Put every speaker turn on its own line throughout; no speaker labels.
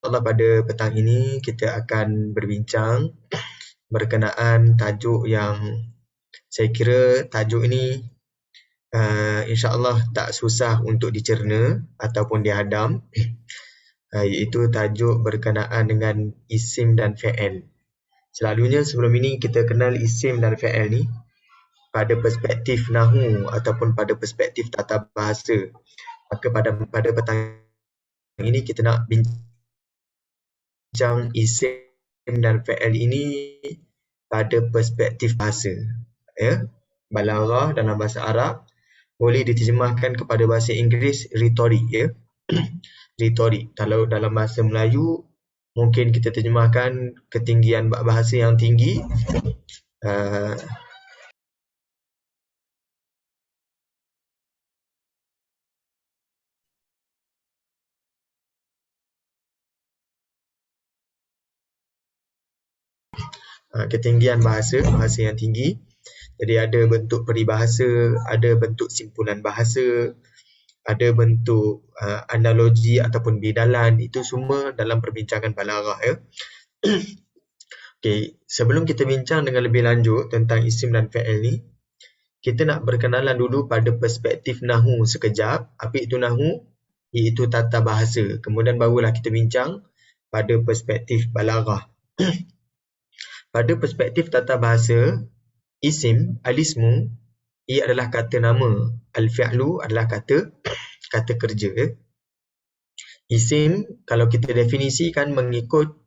InsyaAllah pada petang ini kita akan berbincang berkenaan tajuk yang saya kira tajuk ini insyaAllah tak susah untuk dicerna ataupun dihadam, iaitu tajuk berkenaan dengan isim dan fi'il. Selalunya sebelum ini kita kenal isim dan fi'il ni pada perspektif nahu ataupun pada perspektif tata bahasa. Maka pada petang ini kita nak bincang isim dan fi'il ini pada perspektif bahasa. Ya? Balaghah dalam bahasa Arab boleh diterjemahkan kepada bahasa Inggeris retorik, ya. Retorik. Kalau dalam bahasa Melayu mungkin kita terjemahkan ketinggian bahasa yang tinggi. Ketinggian bahasa yang tinggi. Jadi ada bentuk peribahasa, ada bentuk simpulan bahasa, ada bentuk analogi ataupun bidalan. Itu semua dalam perbincangan balaghah, ya. Okey, sebelum kita bincang dengan lebih lanjut tentang isim dan fi'il ni, kita nak berkenalan dulu pada perspektif nahu sekejap. Apa itu nahu? Iaitu tata bahasa. Kemudian barulah kita bincang pada perspektif balaghah. Pada perspektif tata bahasa, isim, al-ismu, ia adalah kata nama. Al-fi'lu adalah kata kerja. Isim, kalau kita definisikan mengikut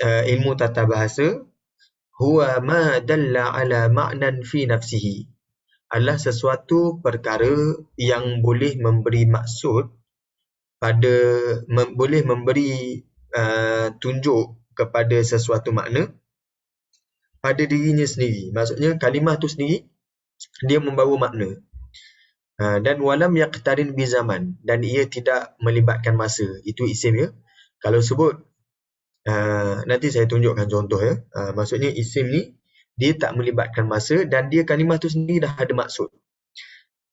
ilmu tata bahasa, huwa ma dalla ala ma'nan fi nafsihi, adalah sesuatu perkara yang boleh memberi maksud boleh memberi tunjuk kepada sesuatu makna pada dirinya sendiri. Maksudnya kalimah tu sendiri dia membawa makna. Dan walam yaqtarin bi zaman, dan ia tidak melibatkan masa. Itu isim, ya. Kalau sebut nanti saya tunjukkan contoh, ya. Maksudnya isim ni dia tak melibatkan masa dan dia kalimah tu sendiri dah ada maksud.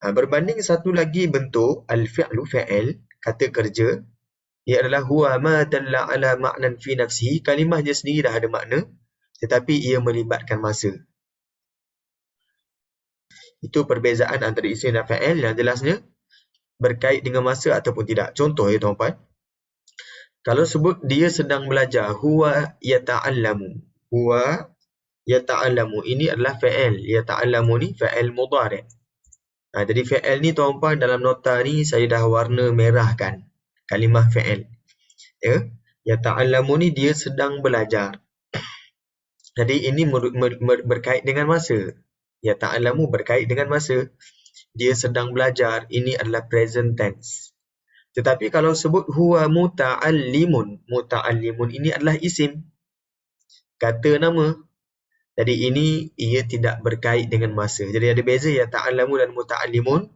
Berbanding satu lagi bentuk al-fi'lu, fi'il, kata kerja, ia adalah huwa ma dalla ala ma'nan fi nafsihi, kalimah dia sendiri dah ada makna tetapi ia melibatkan masa. Itu perbezaan antara isim dan fi'il yang jelasnya berkait dengan masa ataupun tidak. Contoh, ya tuan-puan. Kalau sebut dia sedang belajar, huwa yata'allamu. Huwa yata'allamu. Ini adalah fi'il. Yata'allamu ni fi'il mudhari'. Jadi fi'il ni tuan-puan dalam nota ni saya dah warna merahkan kalimah fi'il. Ya. Yata'allamu ni dia sedang belajar. Jadi ini berkait dengan masa. Yata'allamu berkait dengan masa. Dia sedang belajar. Ini adalah present tense. Tetapi kalau sebut huwa muta'allimun. Muta'allimun ini adalah isim. Kata nama. Jadi ini ia tidak berkait dengan masa. Jadi ada beza yata'allamu dan muta'allimun.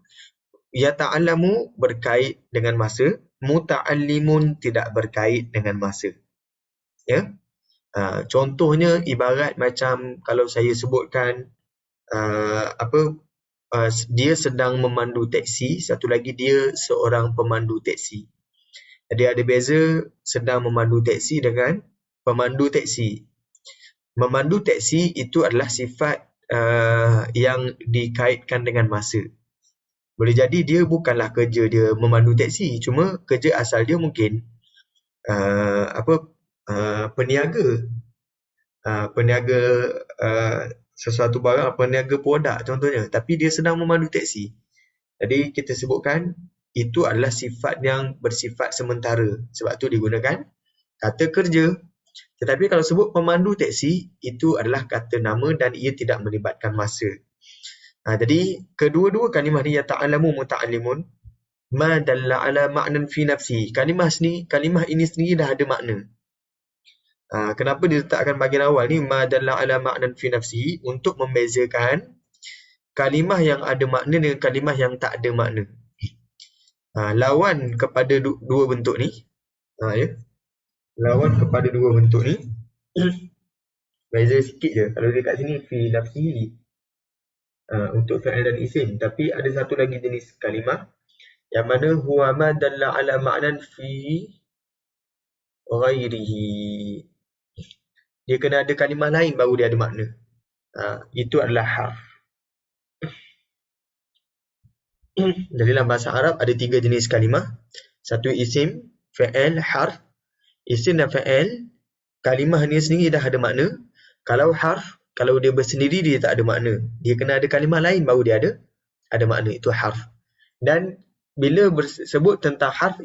Yata'allamu berkait dengan masa. Muta'allimun tidak berkait dengan masa. Ya. Contohnya ibarat macam kalau saya sebutkan dia sedang memandu teksi, satu lagi dia seorang pemandu teksi. Jadi ada beza sedang memandu teksi dengan pemandu teksi. Memandu teksi itu adalah sifat yang dikaitkan dengan masa. Boleh jadi dia bukanlah kerja dia memandu teksi, cuma kerja asal dia mungkin peniaga sesuatu barang, peniaga produk contohnya, tapi dia sedang memandu teksi. Jadi kita sebutkan itu adalah sifat yang bersifat sementara, sebab tu digunakan kata kerja. Tetapi kalau sebut pemandu teksi, itu adalah kata nama dan ia tidak melibatkan masa. Jadi kedua-dua kalimah ni yata'allamu muta'allimun ma dalla ala ma'nan fi nafsi. Kalimah ini sendiri dah ada makna. Kenapa diletakkan bahagian awal ni ma dalla ala ma'nan fi nafsi, untuk membezakan kalimah yang ada makna dengan kalimah yang tak ada makna. Lawan kepada dua bentuk ni, ya. Lawan kepada dua bentuk ni beza sikit je. Kalau dekat sini fi nafsi untuk fi'il dan isim, tapi ada satu lagi jenis kalimah yang mana huwa ma dalla ala ma'nan fi ghairihi. Dia kena ada kalimah lain baru dia ada makna. Itu adalah harf. Jadi dalam bahasa Arab ada 3 jenis kalimah. Satu isim, fa'il, harf. Isim dan fa'il, kalimah ni sendiri dah ada makna. Kalau harf, kalau dia bersendiri dia tak ada makna. Dia kena ada kalimah lain baru dia ada makna. Itu harf. Dan bila sebut tentang harf,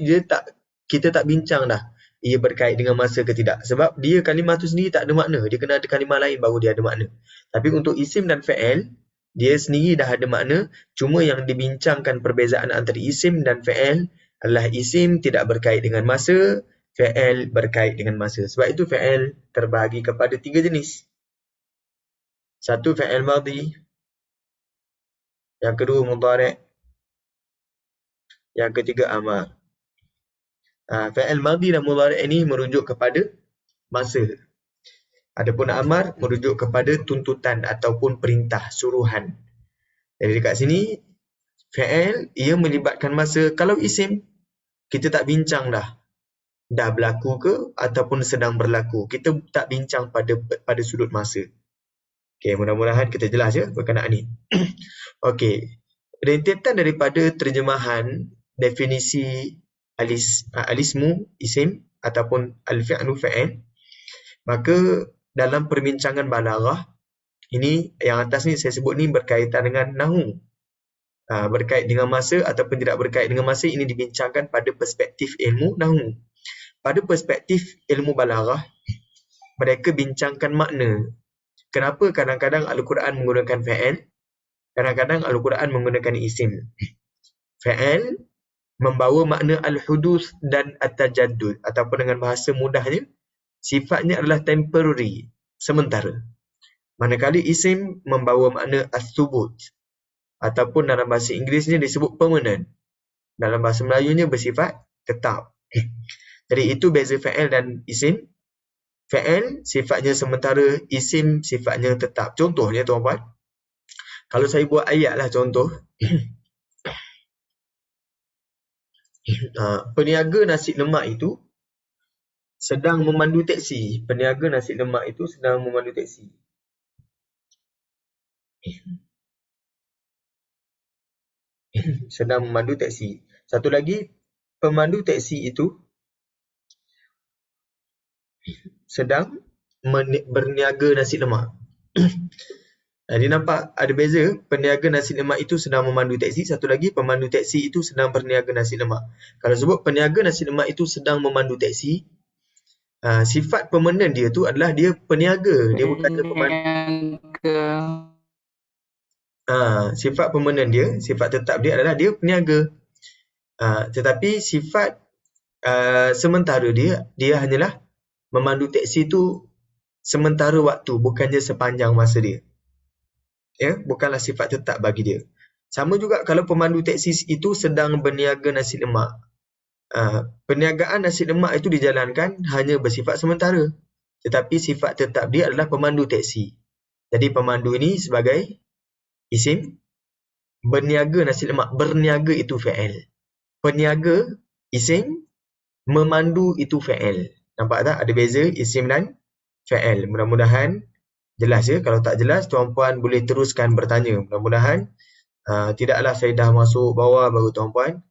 kita tak bincang dah ia berkait dengan masa ke tidak. Sebab dia kalimah tu sendiri tak ada makna. Dia kena ada kalimah lain baru dia ada makna. Tapi untuk isim dan fa'il, dia sendiri dah ada makna. Cuma yang dibincangkan perbezaan antara isim dan fa'il adalah isim tidak berkait dengan masa, fa'il berkait dengan masa. Sebab itu fa'il terbahagi kepada 3 jenis. Satu fa'il madhi, yang kedua mudhari', yang ketiga amar. Fa'il madhi dan mudhari' ini merujuk kepada masa. Adapun amar merujuk kepada tuntutan ataupun perintah, suruhan. Jadi dekat sini, fa'il ia melibatkan masa. Kalau isim, kita tak bincang dah berlaku ke ataupun sedang berlaku. Kita tak bincang pada sudut masa. Okey, mudah-mudahan kita jelas ya berkenaan ni. Okey. Rentetan daripada terjemahan definisi alismu isim ataupun al-fi'lu fa'il, maka dalam perbincangan balaghah ini yang atas ni saya sebut ni berkaitan dengan nahu. Berkait dengan masa ataupun tidak berkait dengan masa, ini dibincangkan pada perspektif ilmu nahu. Pada perspektif ilmu balaghah, mereka bincangkan makna. Kenapa kadang-kadang Al-Quran menggunakan fa'il, kadang-kadang Al-Quran menggunakan isim. Fa'il membawa makna al-hudus dan at-tajaddud, ataupun dengan bahasa mudahnya, sifatnya adalah temporary, sementara. Manakala isim membawa makna as-subut, ataupun dalam bahasa Inggerisnya disebut permanent. Dalam bahasa Melayunya bersifat tetap. Jadi itu beza fa'il dan isim. Fa'il sifatnya sementara, isim sifatnya tetap. Contohnya tuan-puan, kalau saya buat ayat lah contoh. Peniaga nasi lemak itu sedang memandu teksi. Peniaga nasi lemak itu sedang memandu teksi. Sedang memandu teksi. Satu lagi, pemandu teksi itu sedang berniaga nasi lemak. Jadi nampak ada beza, peniaga nasi lemak itu sedang memandu teksi, satu lagi pemandu teksi itu sedang berniaga nasi lemak. Kalau sebut peniaga nasi lemak itu sedang memandu teksi, sifat permanent dia tu adalah dia peniaga, dia bukannya pemandu. Sifat permanent dia, sifat tetap dia adalah dia peniaga. Tetapi sifat sementara dia hanyalah memandu teksi tu sementara waktu, bukannya sepanjang masa dia. Ya, bukanlah sifat tetap bagi dia. Sama juga kalau pemandu teksi itu sedang berniaga nasi lemak. Perniagaan nasi lemak itu dijalankan hanya bersifat sementara. Tetapi sifat tetap dia adalah pemandu teksi. Jadi pemandu ini sebagai isim, berniaga nasi lemak, berniaga itu fa'il. Peniaga isim, memandu itu fa'il. Nampak tak ada beza isim dan fa'il? Mudah-mudahan jelas ya. Kalau tak jelas, tuan-puan boleh teruskan bertanya. Mudah-mudahan tidaklah saya dah masuk bawah baru tuan-puan.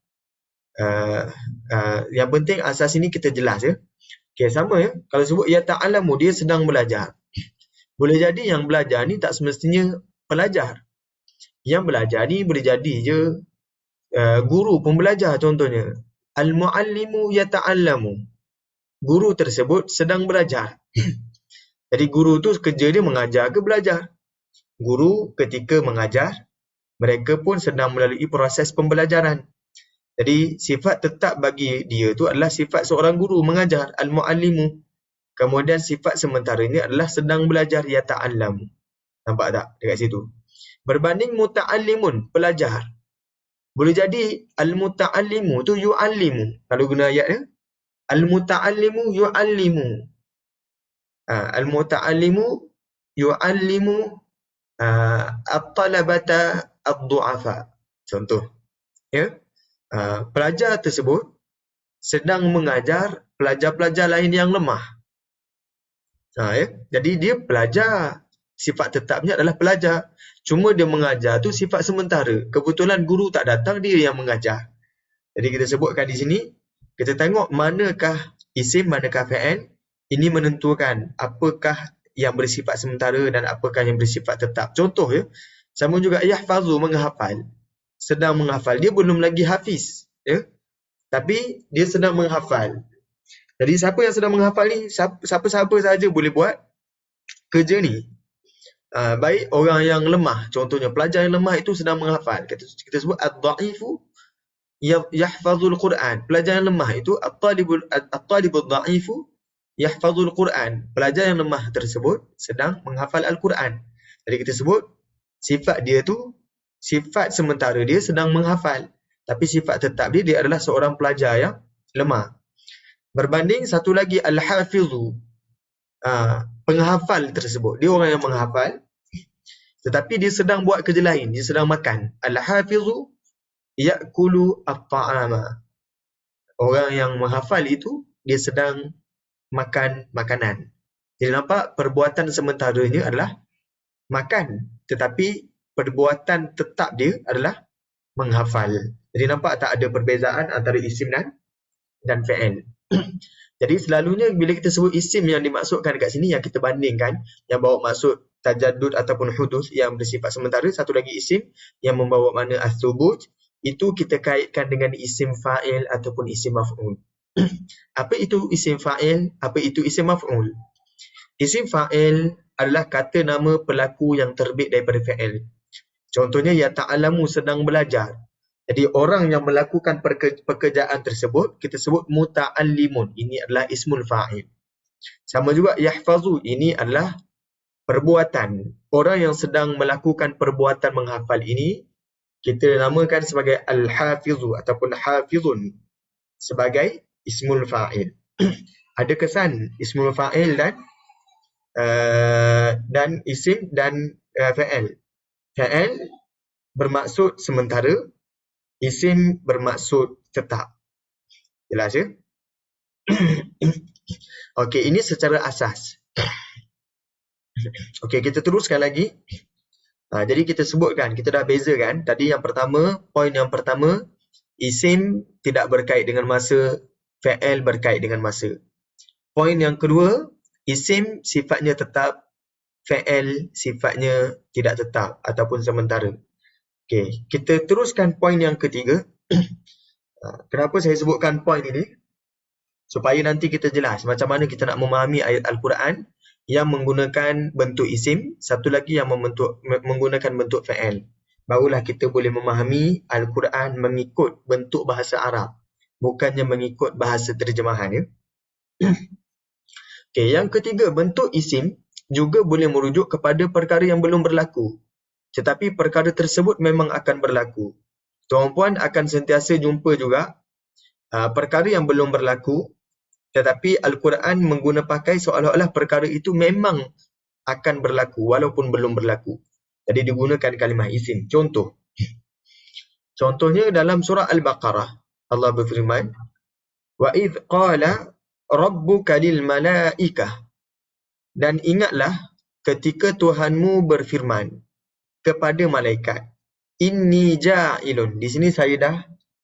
Yang penting asas ini kita jelas ya. Okay, sama ya. Kalau sebut ya ta'alamu, dia sedang belajar. Boleh jadi yang belajar ni tak semestinya pelajar. Yang belajar ni boleh jadi je guru pembelajar contohnya. Al-muallimu yata'allamu. Guru tersebut sedang belajar. Jadi guru tu kerja dia mengajar ke belajar? Guru ketika mengajar, mereka pun sedang melalui proses pembelajaran. Jadi sifat tetap bagi dia tu adalah sifat seorang guru mengajar, al-muallimu. Kemudian sifat sementaranya adalah sedang belajar, yata'allamu. Nampak tak dekat situ? Berbanding muta'allimun, pelajar. Boleh jadi al-muta'allimu tu yu'allimu. Kalau guna ayat dia, al-muta'allimu yu'allimu. Al-muta'allimu yu'allimu at-talabata ad-du'afa. Contoh. Ya. Pelajar tersebut sedang mengajar pelajar-pelajar lain yang lemah. Jadi dia pelajar. Sifat tetapnya adalah pelajar. Cuma dia mengajar tu sifat sementara. Kebetulan guru tak datang, dia yang mengajar. Jadi kita sebutkan di sini, kita tengok manakah isim, manakah fa'il. Ini menentukan apakah yang bersifat sementara dan apakah yang bersifat tetap. Contoh ya, sama juga yahfazu, menghafal. Sedang menghafal. Dia belum lagi hafiz. Ya? Tapi dia sedang menghafal. Jadi siapa yang sedang menghafal ni, siapa-siapa saja boleh buat kerja ni. Baik orang yang lemah, contohnya pelajar yang lemah itu sedang menghafal. Kita sebut ad-dha'ifu yahfazul Quran. Pelajar yang lemah itu at-talibul dha'ifu yahfazul Quran. Pelajar yang lemah tersebut sedang menghafal Al-Quran. Jadi kita sebut sifat dia tu, sifat sementara dia sedang menghafal. Tapi sifat tetap dia adalah seorang pelajar yang lemah. Berbanding satu lagi al-hafizu, penghafal tersebut. Dia orang yang menghafal, tetapi dia sedang buat kerja lain. Dia sedang makan. Al-hafizu ya'kulu at-ta'ama. Orang yang menghafal itu, dia sedang makan makanan. Jadi nampak perbuatan sementaranya adalah makan. Tetapi perbuatan tetap dia adalah menghafal. Jadi nampak tak ada perbezaan antara isim dan fa'il. Jadi selalunya bila kita sebut isim yang dimaksudkan dekat sini, yang kita bandingkan, yang bawa maksud tajaddud ataupun hudus yang bersifat sementara, satu lagi isim yang membawa makna as-subut, itu kita kaitkan dengan isim fa'il ataupun isim maf'ul. Apa itu isim fa'il? Apa itu isim maf'ul? Isim fa'il adalah kata nama pelaku yang terbit daripada fa'il. Contohnya, ya ta'alamu, sedang belajar. Jadi orang yang melakukan pekerjaan tersebut kita sebut muta'allimun. Ini adalah ismul fa'il. Sama juga yahfazu, ini adalah perbuatan. Orang yang sedang melakukan perbuatan menghafal ini kita namakan sebagai al-hafizu ataupun hafizun sebagai ismul fa'il. Ada kesan ismul fa'il dan isim dan fa'il. Fa'il bermaksud sementara, isim bermaksud tetap. Jelas ya? Okey, ini secara asas. Okey, kita teruskan lagi. Jadi kita sebutkan, kita dah bezakan. Tadi yang pertama, poin yang pertama, isim tidak berkait dengan masa, fa'il berkait dengan masa. Poin yang kedua, isim sifatnya tetap, fa'il sifatnya tidak tetap ataupun sementara. Okey, kita teruskan poin yang ketiga. Kenapa saya sebutkan poin ini? Supaya nanti kita jelas macam mana kita nak memahami ayat Al-Quran yang menggunakan bentuk isim, satu lagi yang menggunakan bentuk fa'il. Barulah kita boleh memahami Al-Quran mengikut bentuk bahasa Arab, bukannya mengikut bahasa terjemahan ya. Okey, yang ketiga, bentuk isim juga boleh merujuk kepada perkara yang belum berlaku. Tetapi perkara tersebut memang akan berlaku. Tuan-puan akan sentiasa jumpa juga perkara yang belum berlaku, tetapi Al-Quran pakai seolah-olah perkara itu memang akan berlaku walaupun belum berlaku. Jadi digunakan kalimah isim. Contohnya dalam surah Al-Baqarah, Allah berfirman, "Wa idh qala rabbuka lil malaikah." Dan ingatlah ketika Tuhanmu berfirman kepada malaikat, "Inni ja'ilun." Di sini saya dah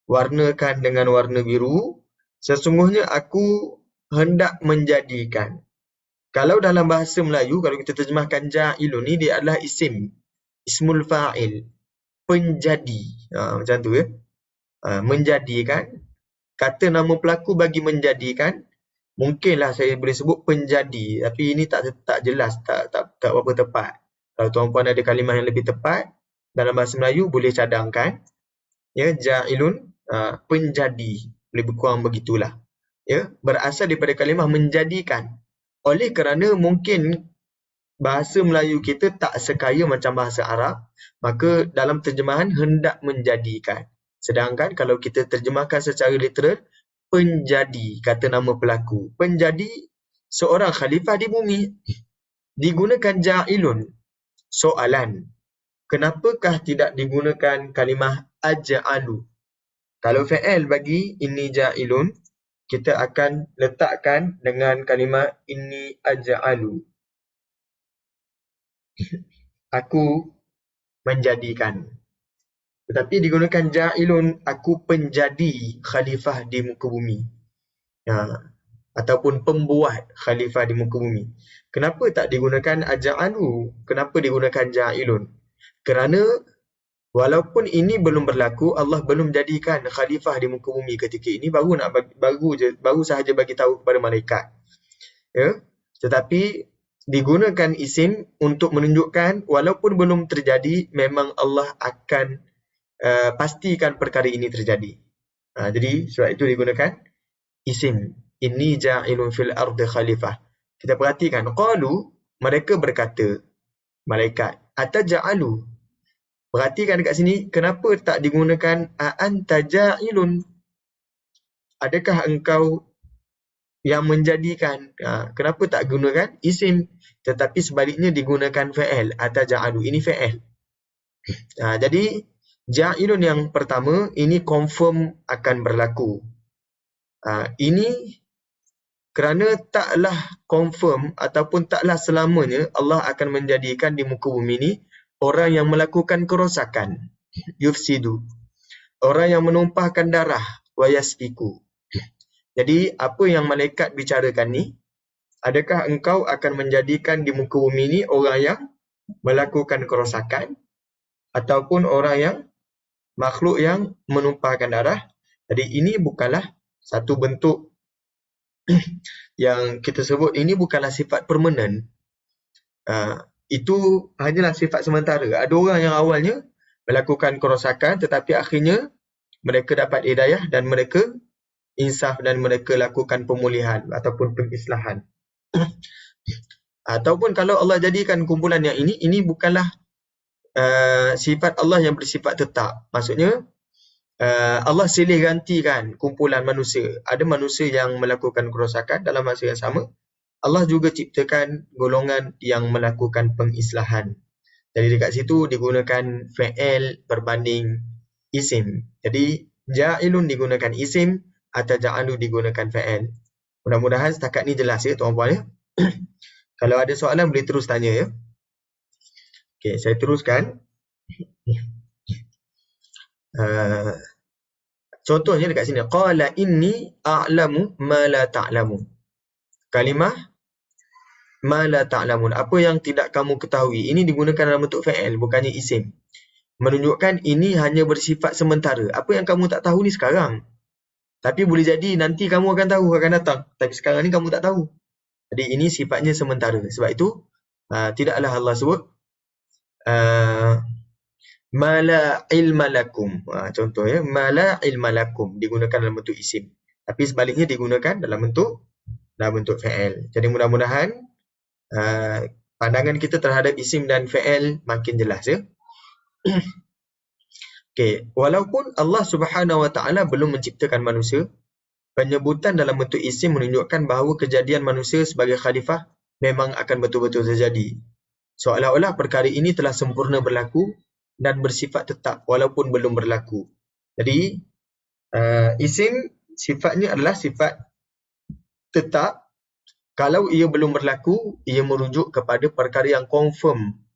warnakan dengan warna biru. Sesungguhnya aku hendak menjadikan. Kalau dalam bahasa Melayu, kalau kita terjemahkan ja'ilun ni, dia adalah isim. Ismul fa'il. Penjadi. Macam tu ya. Menjadikan. Kata nama pelaku bagi menjadikan. Mungkinlah saya boleh sebut penjadi. Tapi ini tak jelas. Tak berapa tepat. Kalau tuan-puan ada kalimah yang lebih tepat dalam bahasa Melayu, boleh cadangkan. Ya, ja'ilun, penjadi. Lebih kurang begitulah. Ya, berasal daripada kalimah menjadikan. Oleh kerana mungkin bahasa Melayu kita tak sekaya macam bahasa Arab, maka dalam terjemahan hendak menjadikan. Sedangkan kalau kita terjemahkan secara literal, penjadi, kata nama pelaku. Penjadi seorang khalifah di bumi. Digunakan ja'ilun. Soalan, kenapakah tidak digunakan kalimah aj'alu? Kalau fa'il bagi inni ja'ilun, kita akan letakkan dengan kalimah inni aj'alu. Aku menjadikan. Tetapi digunakan ja'ilun, aku penjadi khalifah di muka bumi. Ataupun pembuat khalifah di muka bumi. Kenapa tak digunakan aj'alu? Kenapa digunakan ja'ilun? Kerana walaupun ini belum berlaku, Allah belum jadikan khalifah di muka bumi ketika ini, baru sahaja bagi tahu kepada malaikat. Ya? Tetapi digunakan isim untuk menunjukkan walaupun belum terjadi, memang Allah akan pastikan perkara ini terjadi. Jadi sebab itu digunakan isim. Inni ja'ilun fil ardi khalifah. Kita perhatikan, qalu, mereka berkata, malaikat, ataja'alu. Perhatikan dekat sini, kenapa tak digunakan a'anta ja'ilun? Adakah engkau yang menjadikan? Kenapa tak gunakan isim? Tetapi sebaliknya digunakan fa'il, ataja'alu. Ini fa'il. Jadi ja'ilun yang pertama, ini confirm akan berlaku. Ini kerana taklah confirm ataupun taklah selamanya Allah akan menjadikan di muka bumi ini orang yang melakukan kerosakan, yufsidu, orang yang menumpahkan darah, wa yasfiku. Jadi apa yang malaikat bicarakan ni, adakah engkau akan menjadikan di muka bumi ini orang yang melakukan kerosakan ataupun orang yang makhluk yang menumpahkan darah? Jadi ini bukanlah satu bentuk yang kita sebut, ini bukanlah sifat permanen. Itu hanyalah sifat sementara. Ada orang yang awalnya melakukan kerosakan tetapi akhirnya mereka dapat hidayah dan mereka insaf dan mereka lakukan pemulihan ataupun pengislahan. Ataupun kalau Allah jadikan kumpulan yang ini bukanlah sifat Allah yang bersifat tetap. Maksudnya Allah silih gantikan kumpulan manusia. Ada manusia yang melakukan kerosakan, dalam masa yang sama Allah juga ciptakan golongan yang melakukan pengislahan. Jadi dekat situ digunakan fa'il berbanding isim. Jadi ja'ilun digunakan isim atau ja'alu digunakan fa'il. Mudah-mudahan setakat ni jelas ya tuan-puan ya. Kalau ada soalan boleh terus tanya ya. Okey, saya teruskan. Contohnya dekat sini, qala inni a'lamu ma la ta'lamun. Kalimah ma la ta'lamun, apa yang tidak kamu ketahui. Ini digunakan dalam bentuk fa'il, bukannya isim. Menunjukkan ini hanya bersifat sementara. Apa yang kamu tak tahu ni sekarang. Tapi boleh jadi nanti kamu akan tahu, akan datang. Tapi sekarang ni kamu tak tahu. Jadi ini sifatnya sementara. Sebab itu tidaklah Allah sebut ma la ilma lakum. Contoh ya, ma la ilma lakum digunakan dalam bentuk isim. Tapi sebaliknya digunakan dalam bentuk fa'il. Jadi mudah-mudahan pandangan kita terhadap isim dan fa'il makin jelas ya. Okey, walaupun Allah Subhanahu Wa Taala belum menciptakan manusia, penyebutan dalam bentuk isim menunjukkan bahawa kejadian manusia sebagai khalifah memang akan betul-betul terjadi. Seolah-olah perkara ini telah sempurna berlaku dan bersifat tetap walaupun belum berlaku. Jadi isim sifatnya adalah sifat tetap. Kalau ia belum berlaku, ia merujuk kepada perkara yang confirm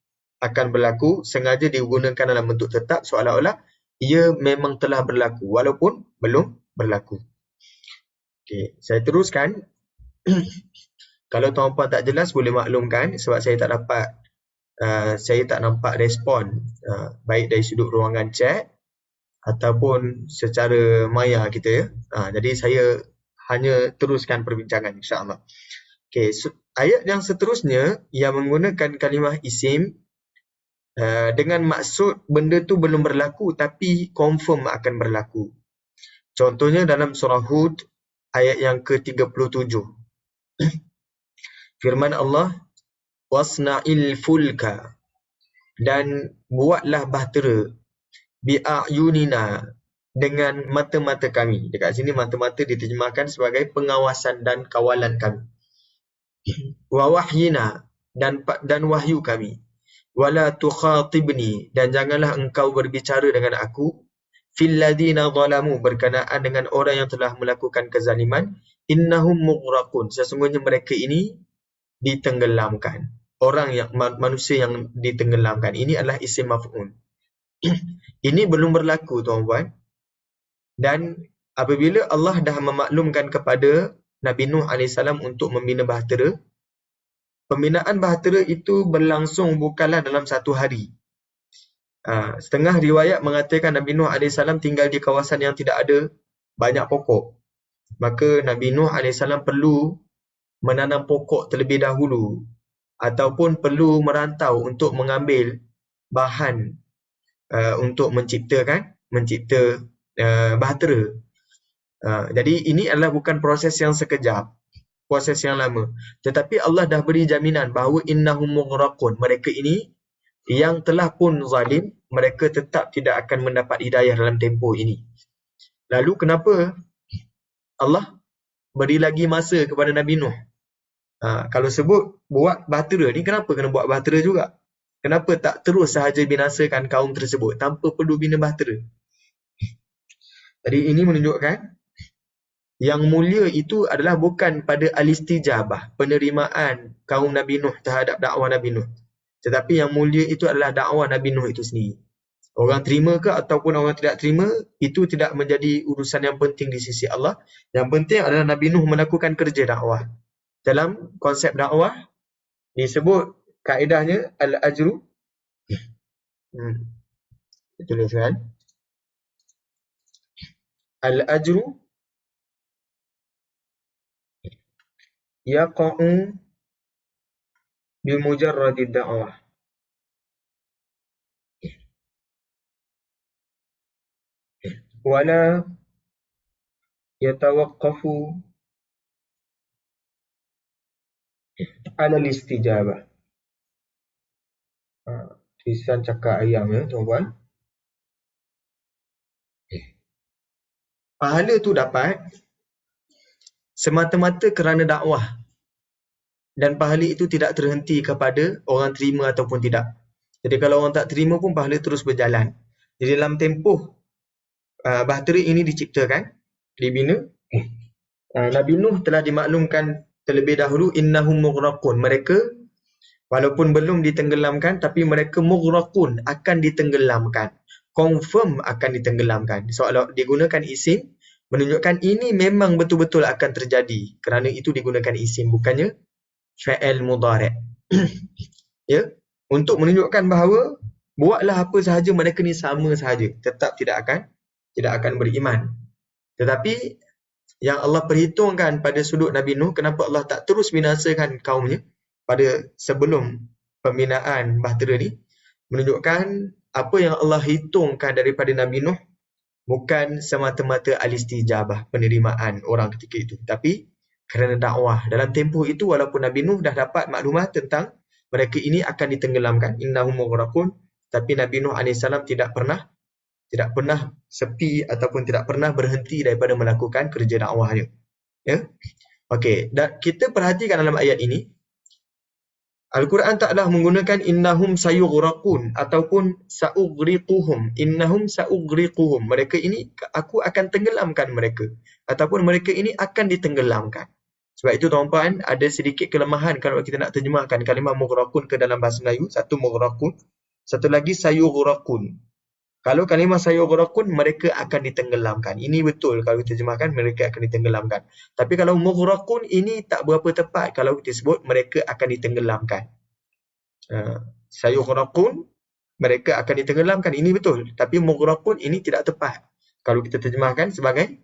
akan berlaku, sengaja digunakan dalam bentuk tetap seolah-olah ia memang telah berlaku walaupun belum berlaku. Okey, saya teruskan. Kalau tuan-puan tak jelas boleh maklumkan sebab saya tak nampak respon baik dari sudut ruangan chat ataupun secara maya kita ya. Jadi saya hanya teruskan perbincangan insya-Allah. Okey, ayat yang seterusnya yang menggunakan kalimah isim dengan maksud benda tu belum berlaku tapi confirm akan berlaku. Contohnya dalam surah Hud ayat yang ke-37. Firman Allah, wasna'il fulka, dan buatlah bahtera, bi'ayunina, dengan mata-mata kami. Dekat sini mata-mata diterjemahkan sebagai pengawasan dan kawalan kami. Wa wahyina, dan wahyu kami. Wala tukhatibni, dan janganlah engkau berbicara dengan aku fil ladina zalamu, berkenaan dengan orang yang telah melakukan kezaliman, innahum mughraqun, sesungguhnya mereka ini ditenggelamkan. Orang yang manusia yang ditenggelamkan ini adalah isim maf'ul. Ini belum berlaku tuan-puan. Dan apabila Allah dah memaklumkan kepada Nabi Nuh AS untuk membina bahtera, pembinaan bahtera itu berlangsung bukanlah dalam satu hari. Setengah riwayat mengatakan Nabi Nuh AS tinggal di kawasan yang tidak ada banyak pokok. Maka Nabi Nuh AS perlu menanam pokok terlebih dahulu, ataupun perlu merantau untuk mengambil bahan untuk mencipta bahtera. Jadi ini adalah bukan proses yang sekejap, proses yang lama. Tetapi Allah dah beri jaminan bahawa innahum mughraqun, mereka ini yang telah pun zalim, mereka tetap tidak akan mendapat hidayah dalam tempoh ini. Lalu kenapa Allah beri lagi masa kepada Nabi Nuh? Kalau sebut buat bahtera ni, kenapa kena buat bahtera juga? Kenapa tak terus sahaja binasakan kaum tersebut tanpa perlu bina bahtera? Jadi ini menunjukkan yang mulia itu adalah bukan pada al-istijabah, penerimaan kaum Nabi Nuh terhadap dakwah Nabi Nuh. Tetapi yang mulia itu adalah dakwah Nabi Nuh itu sendiri. Orang terima ke ataupun orang tidak terima, itu tidak menjadi urusan yang penting di sisi Allah. Yang penting adalah Nabi Nuh melakukan kerja dakwah. Dalam konsep dakwah disebut kaedahnya al-ajru. Tuliskan. Al-ajru yaqa'u bimujarradid da'wah. Wala yatawaqqafu ala istijabah. Tulisan cakap ayam ya tuan-tuan. Pahala tu dapat semata-mata kerana dakwah, dan pahala itu tidak terhenti kepada orang terima ataupun tidak. Jadi kalau orang tak terima pun pahala terus berjalan. Jadi dalam tempoh bahtera ini diciptakan, dibina, Nabi Nuh telah dimaklumkan terlebih dahulu innahum mughraqun, mereka walaupun belum ditenggelamkan tapi mereka mughraqun, akan ditenggelamkan, confirm akan ditenggelamkan. Soalnya digunakan isim menunjukkan ini memang betul-betul akan terjadi, kerana itu digunakan isim, bukannya fa'il mudhari'. Ya, untuk menunjukkan bahawa buatlah apa sahaja, mereka ni sama sahaja, tetap tidak akan beriman. Tetapi yang Allah perhitungkan pada sudut Nabi Nuh, kenapa Allah tak terus binasakan kaumnya pada sebelum pembinaan bahtera ni, menunjukkan apa yang Allah hitungkan daripada Nabi Nuh bukan semata-mata al-istijabah, penerimaan orang ketika itu, tapi kerana dakwah. Dalam tempoh itu, walaupun Nabi Nuh dah dapat maklumat tentang mereka ini akan ditenggelamkan, innahum mughraqun, tapi Nabi Nuh AS tidak pernah sepi ataupun tidak pernah berhenti daripada melakukan kerja dakwahnya. Ya. Okey, dan kita perhatikan dalam ayat ini, Al-Quran taklah menggunakan innahum sayughraqun ataupun sa'ughriquhum. Innahum sa'ughriquhum. Mereka ini, aku akan tenggelamkan mereka. Ataupun mereka ini akan ditenggelamkan. Sebab itu tuan-puan, ada sedikit kelemahan kalau kita nak terjemahkan kalimah mughraqun ke dalam bahasa Melayu. Satu mughraqun, satu lagi sayughraqun. Kalau kalimah sayughraqun, mereka akan ditenggelamkan. Ini betul kalau kita terjemahkan, mereka akan ditenggelamkan. Tapi kalau mughraqun, ini tak berapa tepat kalau kita sebut mereka akan ditenggelamkan. Sayughraqun, mereka akan ditenggelamkan. Ini betul. Tapi mughraqun ini tidak tepat kalau kita terjemahkan sebagai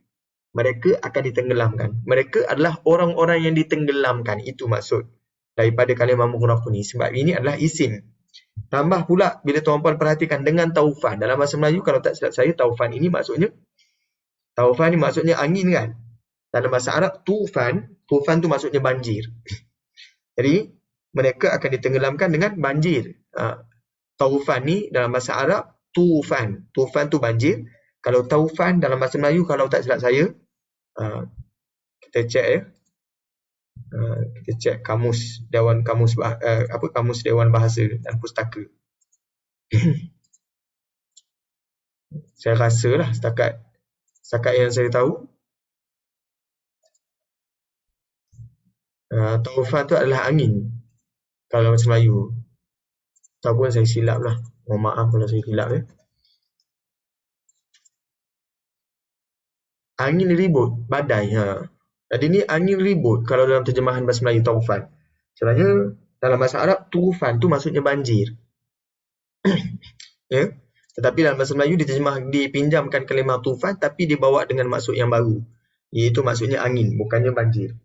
mereka akan ditenggelamkan. Mereka adalah orang-orang yang ditenggelamkan. Itu maksud daripada kalimah mughraqun ini. Sebab ini adalah isim. Tambah pula bila tuan-puan perhatikan dengan taufan. Dalam bahasa Melayu, kalau tak silap saya, taufan ini maksudnya angin kan. Dalam bahasa Arab, tufan tu maksudnya banjir. Jadi mereka akan ditenggelamkan dengan banjir. Taufan ni dalam bahasa Arab tufan tu banjir. Kalau taufan dalam bahasa Melayu, kalau tak silap saya, kita cek ya. Kita cek kamus Dewan Dewan Bahasa dan Pustaka. Saya rasa lah setakat yang saya tahu, taufan tu adalah angin kalau dalam bahasa Melayu. Ataupun saya silap lah. Mohon maaf kalau saya silap ya. Angin ribut, badai. Jadi ni angin ribut kalau dalam terjemahan bahasa Melayu taufan. Sebenarnya dalam bahasa Arab tufan tu maksudnya banjir. Ya. Tetapi dalam bahasa Melayu dipinjamkan kalimah tufan tapi dibawa dengan maksud yang baru. Iaitu maksudnya angin, bukannya banjir.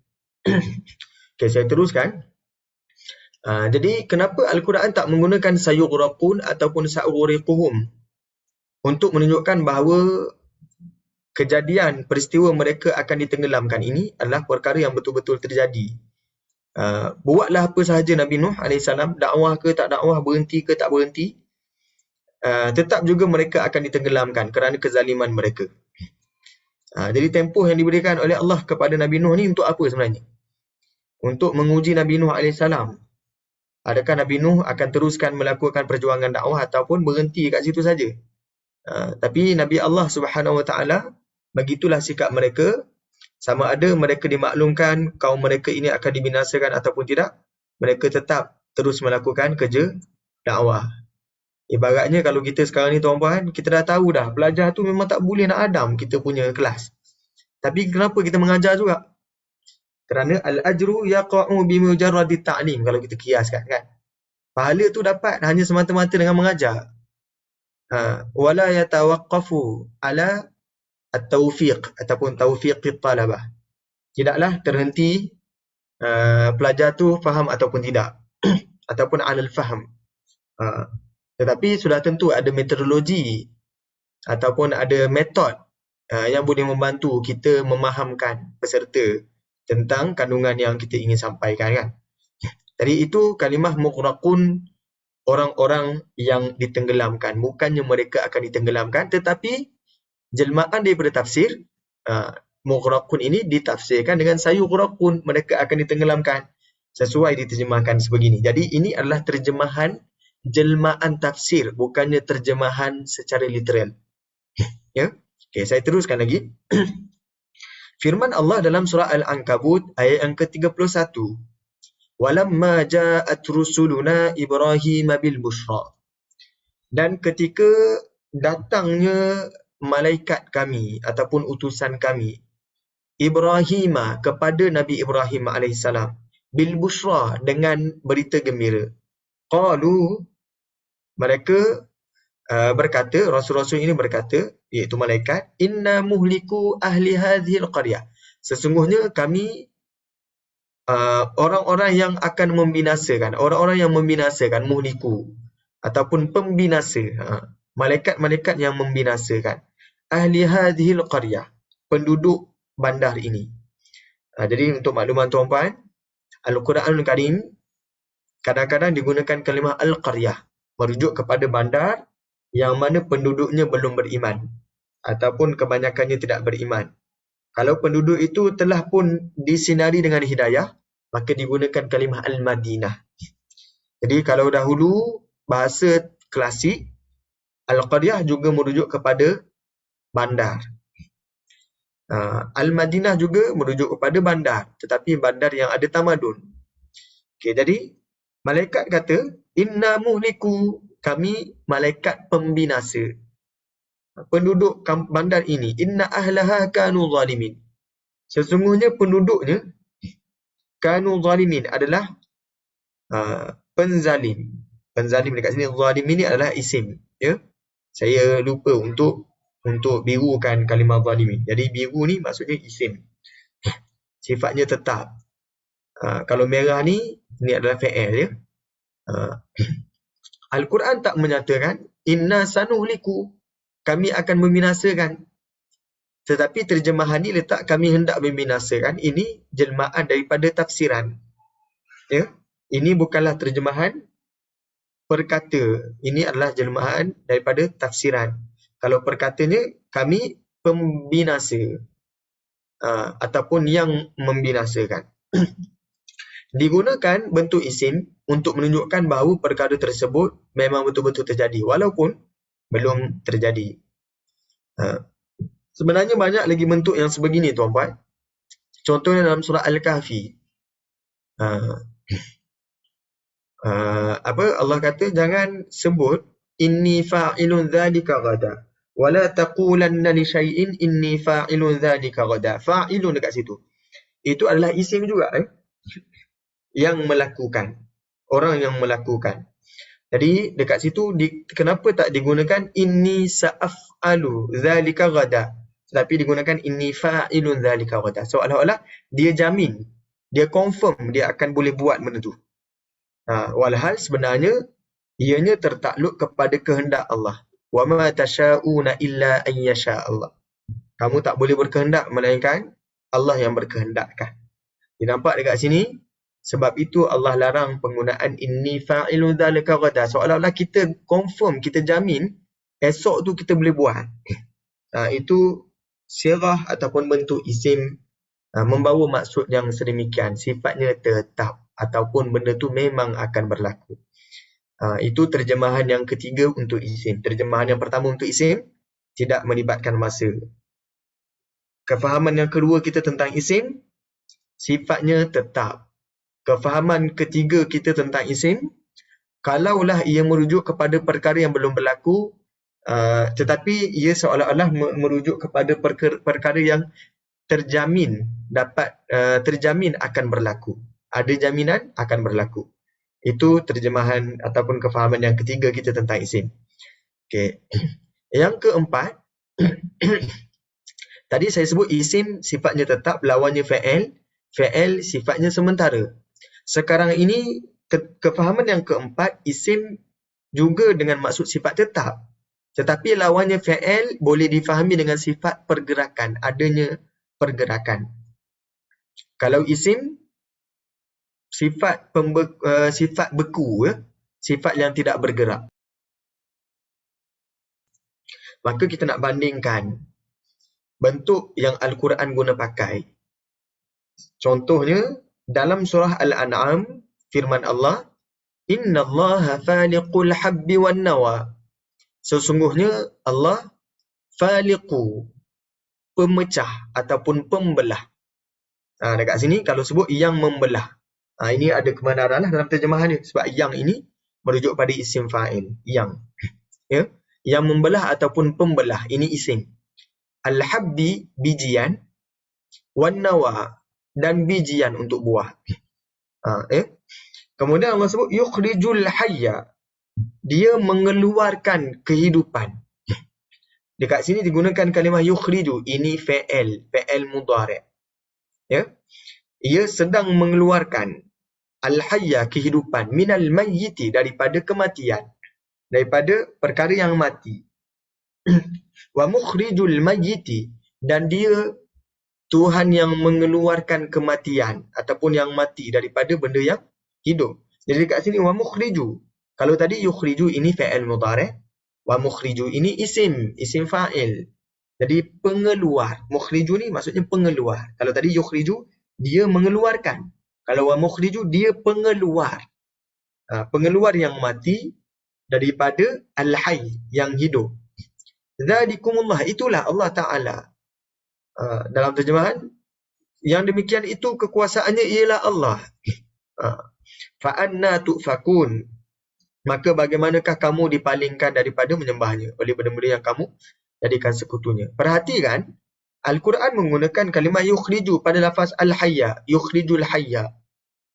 Okey, saya teruskan. Jadi kenapa Al-Quran tak menggunakan sayughraqun ataupun sa'uriquhum untuk menunjukkan bahawa kejadian peristiwa mereka akan ditenggelamkan ini adalah perkara yang betul-betul terjadi. Buatlah apa sahaja Nabi Nuh AS, dakwah ke tak dakwah, berhenti ke tak berhenti, tetap juga mereka akan ditenggelamkan kerana kezaliman mereka. Jadi tempoh yang diberikan oleh Allah kepada Nabi Nuh ni untuk apa sebenarnya? Untuk menguji Nabi Nuh AS. Adakah Nabi Nuh akan teruskan melakukan perjuangan dakwah ataupun berhenti kat situ saja? Tapi Nabi Allah Subhanahu Wa Taala, begitulah sikap mereka. Sama ada mereka dimaklumkan kaum mereka ini akan dibinasakan ataupun tidak, mereka tetap terus melakukan kerja dakwah. Ibaratnya kalau kita sekarang ni tuan-puan, kita dah tahu dah belajar tu memang tak boleh nak hadam kita punya kelas. Tapi kenapa kita mengajar juga? Kerana al-ajru yaqa'u bimujarradi ta'lim, kalau kita kiaskan kan. Pahala tu dapat hanya semata-mata dengan mengajar. Wala yatawaqqafu ala at-tawfiq ataupun tawfiqit talabah. Tidaklah terhenti pelajar tu faham ataupun tidak ataupun alal faham. Tetapi sudah tentu ada metodologi ataupun ada metod yang boleh membantu kita memahamkan peserta tentang kandungan yang kita ingin sampaikan kan. Jadi itu kalimah mughraqun, orang-orang yang ditenggelamkan, bukannya mereka akan ditenggelamkan, tetapi jelmaan daripada tafsir mughraqun ini ditafsirkan dengan sayughraqun, mereka akan ditenggelamkan, sesuai diterjemahkan sebegini. Jadi ini adalah terjemahan jelmaan tafsir, bukannya terjemahan secara literal. Ya. Okey, saya teruskan lagi. Firman Allah dalam surah Al-Ankabut ayat yang ke-31. Walamma ja'at rusuluna Ibrahim bil bushra. Dan ketika datangnya malaikat kami ataupun utusan kami Ibrahim kepada Nabi Ibrahim AS bil bushra, dengan berita gembira. Qalu, mereka berkata, rasul-rasul ini berkata, iaitu malaikat, inna muhliku ahli hadhil qaryah. Sesungguhnya kami orang-orang yang akan membinasakan, orang-orang yang membinasakan, muhliku ataupun pembinasa, malaikat-malaikat yang membinasakan ahli hadhil qaryah, penduduk bandar ini. Jadi untuk makluman tuan-puan, Al-Quranul Karim kadang-kadang digunakan kalimah al-qaryah merujuk kepada bandar yang mana penduduknya belum beriman ataupun kebanyakannya tidak beriman. Kalau penduduk itu telah pun disinari dengan hidayah, maka digunakan kalimah al-Madinah. Jadi kalau dahulu bahasa klasik, al-qaryah juga merujuk kepada bandar. Al-Madinah juga merujuk kepada bandar, tetapi bandar yang ada tamadun. Okey, jadi malaikat kata, inna muhliku, kami malaikat pembinasa penduduk bandar ini. Inna ahlaha kanu zalimin. Sesungguhnya penduduknya kanu zalimin adalah penzalim. Penzalim dekat sini, zalimin ini adalah isim. Ya, saya lupa untuk birukan kalimah zalimin. Jadi biru ni maksudnya isim. Sifatnya tetap. Kalau merah ni adalah fa'il ya. Al-Quran tak menyatakan inna sanuhliku, kami akan membinasakan. Tetapi terjemahan ni letak kami hendak membinasakan, ini jelmaan daripada tafsiran. Ya, ini bukanlah terjemahan perkata, ini adalah jelmaan daripada tafsiran. Kalau perkatanya kami pembinasa ataupun yang membinasakan. Digunakan bentuk isim untuk menunjukkan bahawa perkara tersebut memang betul-betul terjadi walaupun belum terjadi. Ha. Sebenarnya banyak lagi bentuk yang sebegini tuan-puan. Contohnya dalam surah Al-Kahfi. Ha. Apa Allah kata, jangan sebut inni fa'ilun dzalika ghada wala taqulanna li syai'in inni fa'ilun dzalika ghada. Fa'ilun dekat situ, itu adalah isim juga, yang melakukan, orang yang melakukan. Jadi dekat situ kenapa tak digunakan inni sa'af'alu dzalika ghada, tetapi digunakan inni fa'ilun dzalika ghada, seolah-olah dia jamin, dia confirm dia akan boleh buat benda tu. Walhal sebenarnya ianya tertakluk kepada kehendak Allah. Wa ma tasha'una illa an yasha Allah. Kamu tak boleh berkehendak melainkan Allah yang berkehendakkan. Dia nampak dekat sini, sebab itu Allah larang penggunaan inni fa'ilun dzalika ghada, seolah-olah kita confirm, kita jamin esok tu kita boleh buat. Itu sirah ataupun bentuk isim membawa maksud yang sedemikian, sifatnya tetap ataupun benda tu memang akan berlaku. Itu terjemahan yang ketiga untuk isim. Terjemahan yang pertama untuk isim tidak melibatkan masa. Kefahaman yang kedua kita tentang isim, sifatnya tetap. Kefahaman ketiga kita tentang isim, kalaulah ia merujuk kepada perkara yang belum berlaku, tetapi ia seolah-olah merujuk kepada perkara yang terjamin terjamin akan berlaku. Ada jaminan akan berlaku. Itu terjemahan ataupun kefahaman yang ketiga kita tentang isim. Okey. Yang keempat, tadi saya sebut isim sifatnya tetap, lawannya fa'il. Fa'il sifatnya sementara. Sekarang ini kefahaman yang keempat, isim juga dengan maksud sifat tetap. Tetapi lawannya fa'il boleh difahami dengan sifat pergerakan, adanya pergerakan. Kalau isim sifat sifat beku, sifat yang tidak bergerak. Maka kita nak bandingkan bentuk yang Al-Quran guna pakai. Contohnya dalam surah Al-An'am, firman Allah, innallaha faliqul habbi wan nawa. Sesungguhnya Allah faliqu, pemecah ataupun pembelah. Dekat sini kalau sebut yang membelah, ini ada kebenaran dalam terjemahan ni, sebab yang ini merujuk pada isim fa'il, yang, ya, yang membelah ataupun pembelah, ini isim. Al-habbi, bijian, wan nawa, dan bijian untuk buah. Kemudian Allah sebut yukhrijul hayya, dia mengeluarkan kehidupan. Dekat sini digunakan kalimah yukhriju, ini fa'il mudhari'. Ya. Ia sedang mengeluarkan al-hayya, kehidupan, minal mayyiti, daripada kematian, daripada perkara yang mati. Wa mukhrijul mayyiti, dan dia Tuhan yang mengeluarkan kematian ataupun yang mati daripada benda yang hidup. Jadi dekat sini wa mukhriju. Kalau tadi yukhriju ini fa'il mudhari', wa mukhriju ini isim fa'il. Jadi pengeluar. Mukhriju ni maksudnya pengeluar. Kalau tadi yukhriju, dia mengeluarkan. Kalau wa mukhriju, dia pengeluar. Pengeluar yang mati daripada al-hayy, yang hidup. Dzalikumullah, itulah Allah Ta'ala. Dalam terjemahan, yang demikian itu kekuasaannya ialah Allah. Fa'anna tu'fakun, maka bagaimanakah kamu dipalingkan daripada menyembahnya, oleh benda-benda yang kamu jadikan sekutunya. Perhatikan, Al-Quran menggunakan kalimah yukhriju pada lafaz al-hayya, yukhrijul hayya,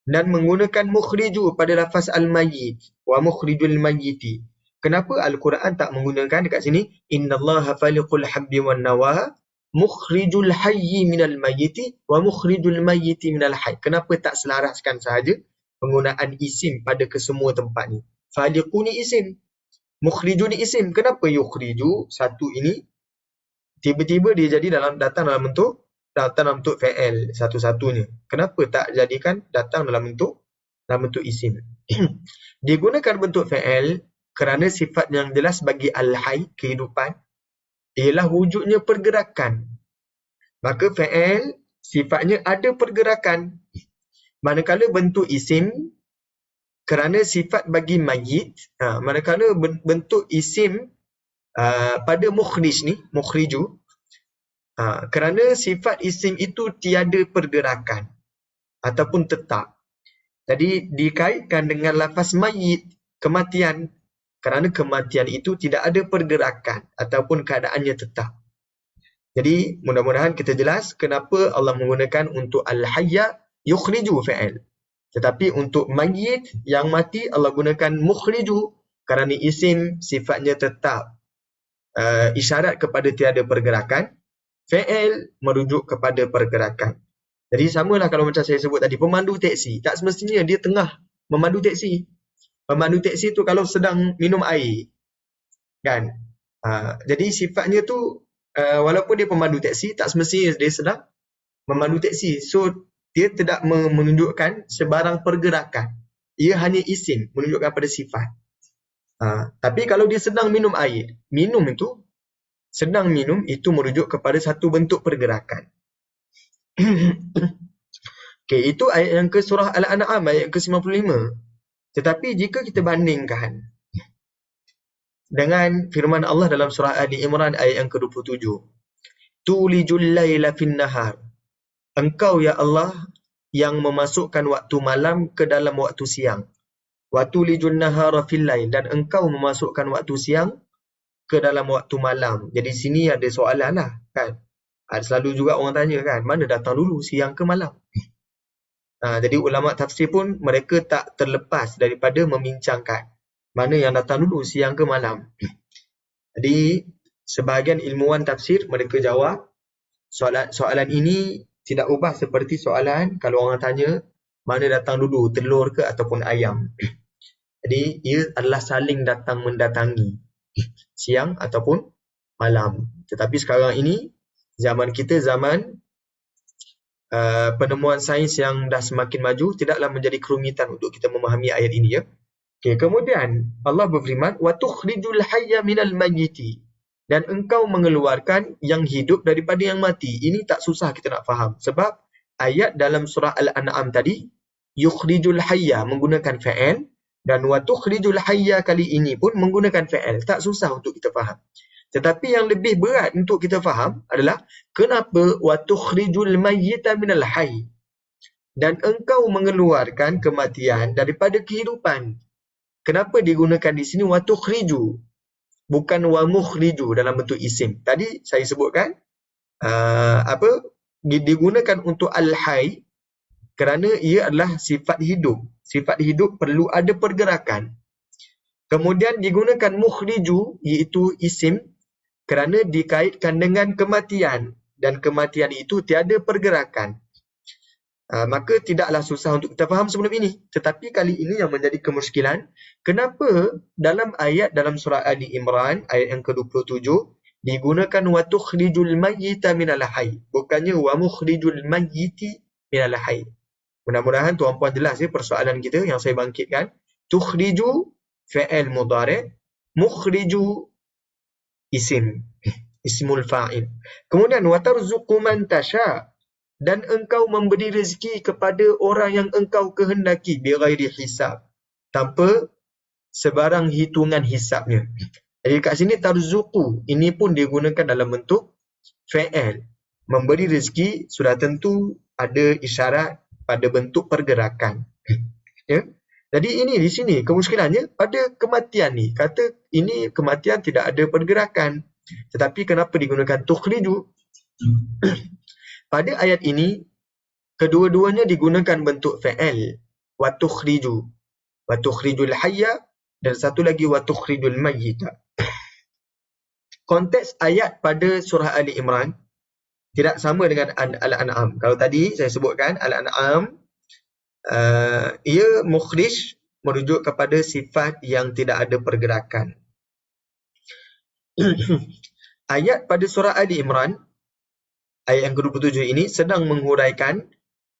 dan menggunakan mukhriju pada lafaz al-mayyit, wa mukhrijul mayyiti. Kenapa Al-Quran tak menggunakan dekat sini innallaha faliqul habbi wan nawa, mukhrijul hayyi minal mayyiti, wa mukhrijul mayyiti minal hayy? Kenapa tak selaraskan sahaja penggunaan isim pada kesemua tempat ni? Faliqu ni isim, mukhriju ni isim. Kenapa yukhriju satu ini tiba-tiba dia jadi datang dalam bentuk fa'il satu-satunya? Kenapa tak jadikan datang dalam bentuk isim? Dia gunakan bentuk fa'il kerana sifat yang jelas bagi al-hayy, kehidupan, ialah wujudnya pergerakan. Maka fa'il sifatnya ada pergerakan. Manakala bentuk isim kerana sifat bagi mayyit, manakala bentuk isim pada mukhrij ni, mukhriju, kerana sifat isim itu tiada pergerakan ataupun tetap. Jadi dikaitkan dengan lafaz mayit, kematian, kerana kematian itu tidak ada pergerakan ataupun keadaannya tetap. Jadi mudah-mudahan kita jelas kenapa Allah menggunakan untuk al-hayya yukhriju fa'il. Tetapi untuk mayyit yang mati Allah gunakan mukhriju kerana isim sifatnya tetap, isyarat kepada tiada pergerakan. Fa'il merujuk kepada pergerakan. Jadi samalah kalau macam saya sebut tadi, pemandu teksi. Tak semestinya dia tengah memandu teksi. Pemandu teksi tu kalau sedang minum air, kan? Jadi sifatnya tu, walaupun dia pemandu teksi, tak semestinya dia sedang memandu teksi. So, dia tidak menunjukkan sebarang pergerakan. Ia hanya isim, menunjukkan pada sifat. Tapi kalau dia sedang minum air, sedang minum itu merujuk kepada satu bentuk pergerakan. Okey, itu ayat yang ke surah Al-An'am, ayat ke-95. Tetapi jika kita bandingkan dengan firman Allah dalam surah Ali Imran ayat yang ke-27. Tulijul laila fin nahar. Engkau ya Allah yang memasukkan waktu malam ke dalam waktu siang. Wa tulijun nahara fil lail, dan engkau memasukkan waktu siang ke dalam waktu malam. Jadi sini ada soalan lah, kan? Selalu juga orang tanya, kan, mana datang dulu, siang ke malam? Jadi ulama tafsir pun mereka tak terlepas daripada membincangkan mana yang datang dulu, siang ke malam. Jadi sebahagian ilmuwan tafsir mereka jawab soalan ini tidak ubah seperti soalan kalau orang tanya mana datang dulu, telur ke ataupun ayam. Jadi ia adalah saling datang mendatangi, siang ataupun malam. Tetapi sekarang ini zaman kita zaman penemuan sains yang dah semakin maju, tidaklah menjadi kerumitan untuk kita memahami ayat ini, ya. Okay, kemudian Allah berfirman, wa tukhrijul hayya minal mayyiti, dan engkau mengeluarkan yang hidup daripada yang mati. Ini tak susah kita nak faham, sebab ayat dalam surah Al-An'am tadi yukhrijul hayya menggunakan fa'il, dan wa tukhrijul hayya kali ini pun menggunakan fa'il. Tak susah untuk kita faham. Tetapi yang lebih berat untuk kita faham adalah kenapa wa tukhrijul mayyita minal hayy, dan engkau mengeluarkan kematian daripada kehidupan. Kenapa digunakan di sini wa tukhriju, bukan wa mukhriju dalam bentuk isim? Tadi saya sebutkan digunakan untuk al-hayy kerana ia adalah sifat hidup. Sifat hidup perlu ada pergerakan. Kemudian digunakan mukhriju iaitu isim kerana dikaitkan dengan kematian, dan kematian itu tiada pergerakan. Maka tidaklah susah untuk kita faham sebelum ini. Tetapi kali ini yang menjadi kemuskilan, kenapa dalam ayat dalam surah Ali Imran ayat yang ke-27 digunakan wa tukhrijul mayyita minal hayy, bukannya wa mukhrijul mayyiti minal hayy. Mudah-mudahan tuan-puan jelas ya persoalan kita yang saya bangkitkan. Tukhriju fa'il mudhari', mukhriju isim, ismul fa'il. Kemudian wa tarzuqu man tasha', dan engkau memberi rezeki kepada orang yang engkau kehendaki bighairi hisab, tanpa sebarang hitungan hisabnya. Jadi kat sini tarzuqu ini pun digunakan dalam bentuk fa'il. Memberi rezeki sudah tentu ada isyarat pada bentuk pergerakan. Ya. Jadi ini di sini kemuskilannya pada kematian ni. Kata ini kematian tidak ada pergerakan. Tetapi kenapa digunakan tukhriju? Pada ayat ini, kedua-duanya digunakan bentuk fa'il. Wa tukhriju. Wa tukhrijul hayya, dan satu lagi wa tukhrijul mayyita. Konteks ayat pada surah Ali Imran tidak sama dengan Al-An'am. Kalau tadi saya sebutkan Al-An'am, ia mukhrij merujuk kepada sifat yang tidak ada pergerakan. Ayat pada surah Ali Imran ayat yang ke-27 ini sedang menghuraikan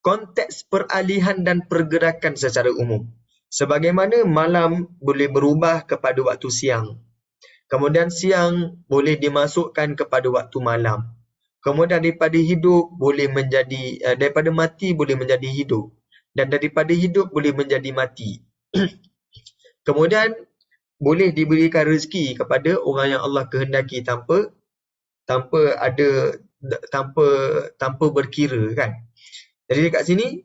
konteks peralihan dan pergerakan secara umum. Sebagaimana malam boleh berubah kepada waktu siang. Kemudian siang boleh dimasukkan kepada waktu malam. Kemudian daripada hidup boleh menjadi, daripada mati boleh menjadi hidup. Dan daripada hidup boleh menjadi mati. Kemudian boleh diberikan rezeki kepada orang yang Allah kehendaki tanpa ada tanpa berkira kan. Jadi dekat sini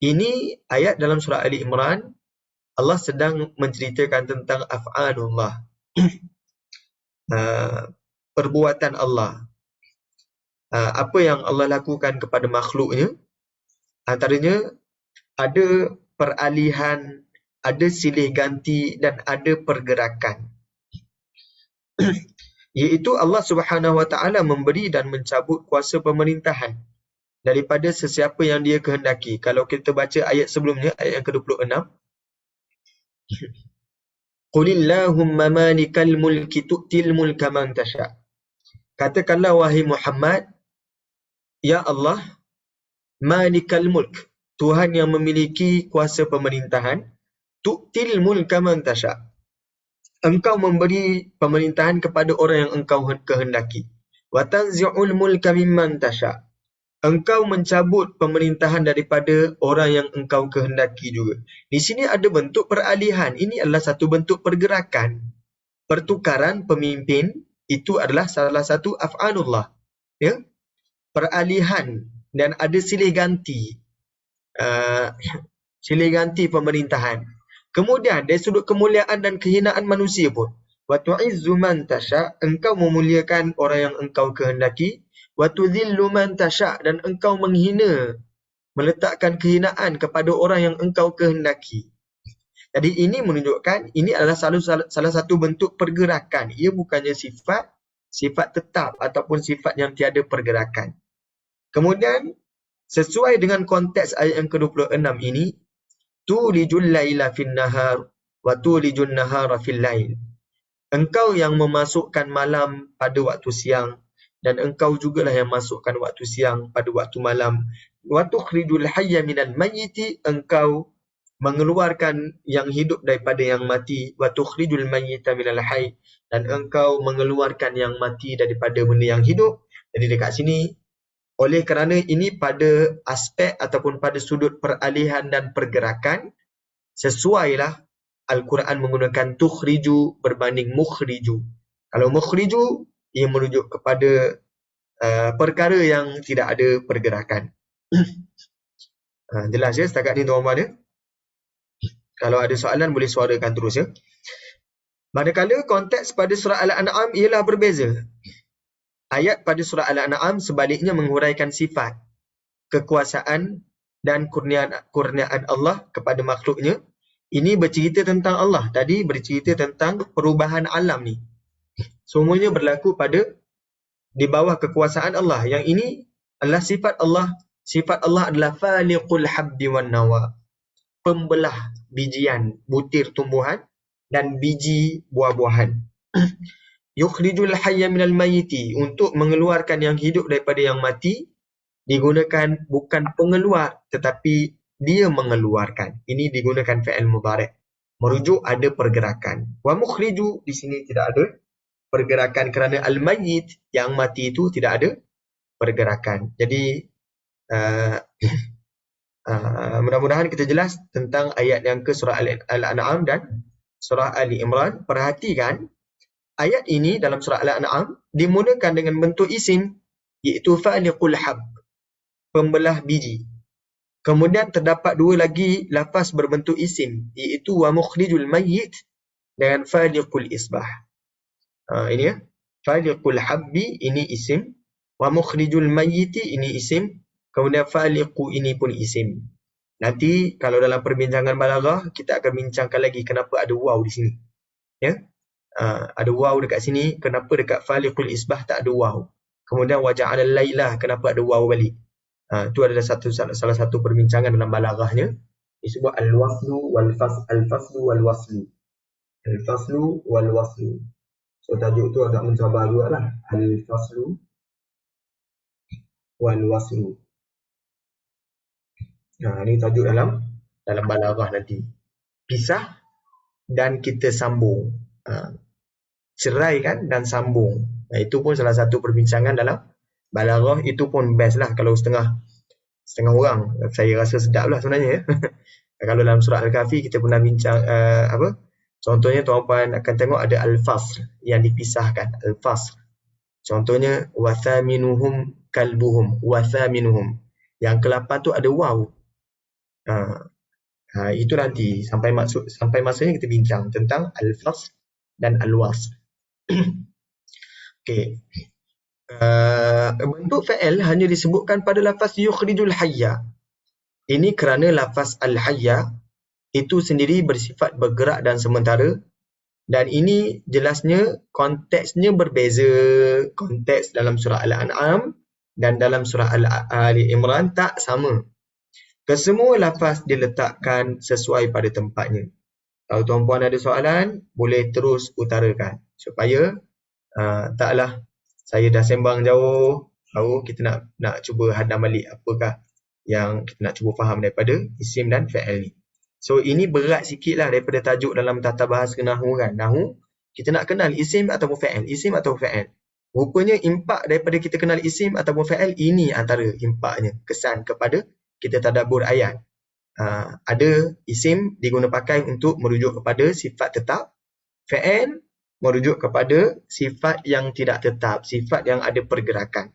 ini ayat dalam surah Ali Imran, Allah sedang menceritakan tentang af'alullah, perbuatan Allah, apa yang Allah lakukan kepada makhluknya. Antaranya ada peralihan, ada silih ganti dan ada pergerakan. Iaitu Allah Subhanahu Wa Taala memberi dan mencabut kuasa pemerintahan daripada sesiapa yang Dia kehendaki. Kalau kita baca ayat sebelumnya, ayat yang ke-26, Qulillahumma malikal mulki tu'til mulka man tasha. Katakanlah wahai Muhammad, ya Allah, malikal mulk, Tuhan yang memiliki kuasa pemerintahan, tu'til mulka man tasha. Engkau memberi pemerintahan kepada orang yang engkau kehendaki. Wa tanzi'ul mulka mimman tasha. Engkau mencabut pemerintahan daripada orang yang engkau kehendaki juga. Di sini ada bentuk peralihan. Ini adalah satu bentuk pergerakan. Pertukaran pemimpin itu adalah salah satu af'alullah. Ya? Peralihan dan ada silih ganti. Silih ganti pemerintahan. Kemudian dari sudut kemuliaan dan kehinaan manusia pun. Wa tu'izzu man tasha, engkau memuliakan orang yang engkau kehendaki. Wa tudhillu man tasha, dan engkau menghina, meletakkan kehinaan kepada orang yang engkau kehendaki. Jadi ini menunjukkan ini adalah salah satu bentuk pergerakan. Ia bukannya sifat tetap ataupun sifat yang tiada pergerakan. Kemudian sesuai dengan konteks ayat yang ke-26 ini, tulijul laila fin nahar wa tulijun nahara fil lail. Engkau yang memasukkan malam pada waktu siang dan engkau jugalah yang masukkan waktu siang pada waktu malam. Wa tukhrijul hayya minal mayyiti, engkau mengeluarkan yang hidup daripada yang mati. Wa tukhrijul mayyita minal hayy, dan engkau mengeluarkan yang mati daripada benda yang hidup. Jadi dekat sini, oleh kerana ini pada aspek ataupun pada sudut peralihan dan pergerakan, sesuailah Al-Quran menggunakan tukhriju berbanding mukhriju. Kalau mukhriju, ia merujuk kepada perkara yang tidak ada pergerakan. Jelas ya setakat ni tuan-tuan ya? Kalau ada soalan boleh suarakan terus ya. Manakala konteks pada surah Al-An'am ialah berbeza. Ayat pada surah Al-An'am sebaliknya menguraikan sifat, kekuasaan dan kurniaan Allah kepada makhluknya. Ini bercerita tentang Allah. Tadi bercerita tentang perubahan alam ni. Semuanya berlaku di bawah kekuasaan Allah. Yang ini adalah sifat Allah. Sifat Allah adalah faliqul habbi wan nawa. Pembelah bijian, butir tumbuhan dan biji buah-buahan. Yukhrijul hayya minal mayyiti, untuk mengeluarkan yang hidup daripada yang mati, digunakan bukan pengeluar tetapi dia mengeluarkan. Ini digunakan fi'il mudhari'. Merujuk ada pergerakan. Wa mukhriju, di sini tidak ada pergerakan kerana al-mayyit, yang mati itu tidak ada pergerakan. Jadi mudah-mudahan kita jelas tentang ayat yang ke surah Al-An'am dan surah Ali Imran. Perhatikan ayat ini dalam surah Al-An'am dimulakan dengan bentuk isim, iaitu faliqul hab, pembelah biji. Kemudian terdapat dua lagi lafaz berbentuk isim, iaitu wa mukhrijul mayyit dengan faliqul isbah. Ini ya, faliqul habbi ini isim, wa mukhrijul mayyiti ini isim, kemudian faliqu ini pun isim. Nanti kalau dalam perbincangan balaghah kita akan bincangkan lagi kenapa ada waw di sini. Ya. Ada waw dekat sini, kenapa dekat faliqul isbah tak ada waw. Kemudian wa ja'alal laila, kenapa ada waw balik. Itu adalah salah satu perbincangan dalam balaghahnya. Disebut al-waslu wal al-faslu wal waslu. Al-faslu wal waslu. So tajuk tu agak mencabar jugalah. Al-faslu wal waslu. Ini tajuk dalam balaghah nanti. Pisah dan kita sambung. Ceraikan dan sambung. Itu pun salah satu perbincangan dalam balaghah. Itu pun best lah kalau setengah orang. Saya rasa sedap lah sebenarnya ya. Kalau dalam surah Al-Kahfi kita pernah bincang Contohnya tuan-puan akan tengok ada al-fasl yang dipisahkan, al-fasl. Contohnya wathaminuhum kalbuhum, wathaminuhum. Yang ke-8 tu ada waw. Itu nanti sampai masanya kita bincang tentang al-fasl dan al-wasl. Okey. Bentuk fa'il hanya disebutkan pada lafaz yukhrijul hayya. Ini kerana lafaz al-hayya itu sendiri bersifat bergerak dan sementara, dan ini jelasnya konteksnya berbeza. Konteks dalam surah Al-An'am dan dalam surah Ali Imran tak sama. Kesemua lafaz diletakkan sesuai pada tempatnya. Kalau tuan-puan ada soalan, boleh terus utarakan supaya taklah saya dah sembang jauh, kita nak cuba hadam balik apakah yang kita nak cuba faham daripada isim dan fa'il ni. So ini berat sikit lah daripada tajuk dalam tata bahasa Nahu kan. Nahu, kita nak kenal isim ataupun fa'il, isim atau fa'il. Rupanya impak daripada kita kenal isim ataupun fa'il, ini antara impaknya, kesan kepada kita tadabbur ayat. Ada isim diguna pakai untuk merujuk kepada sifat tetap, fa'il merujuk kepada sifat yang tidak tetap, sifat yang ada pergerakan.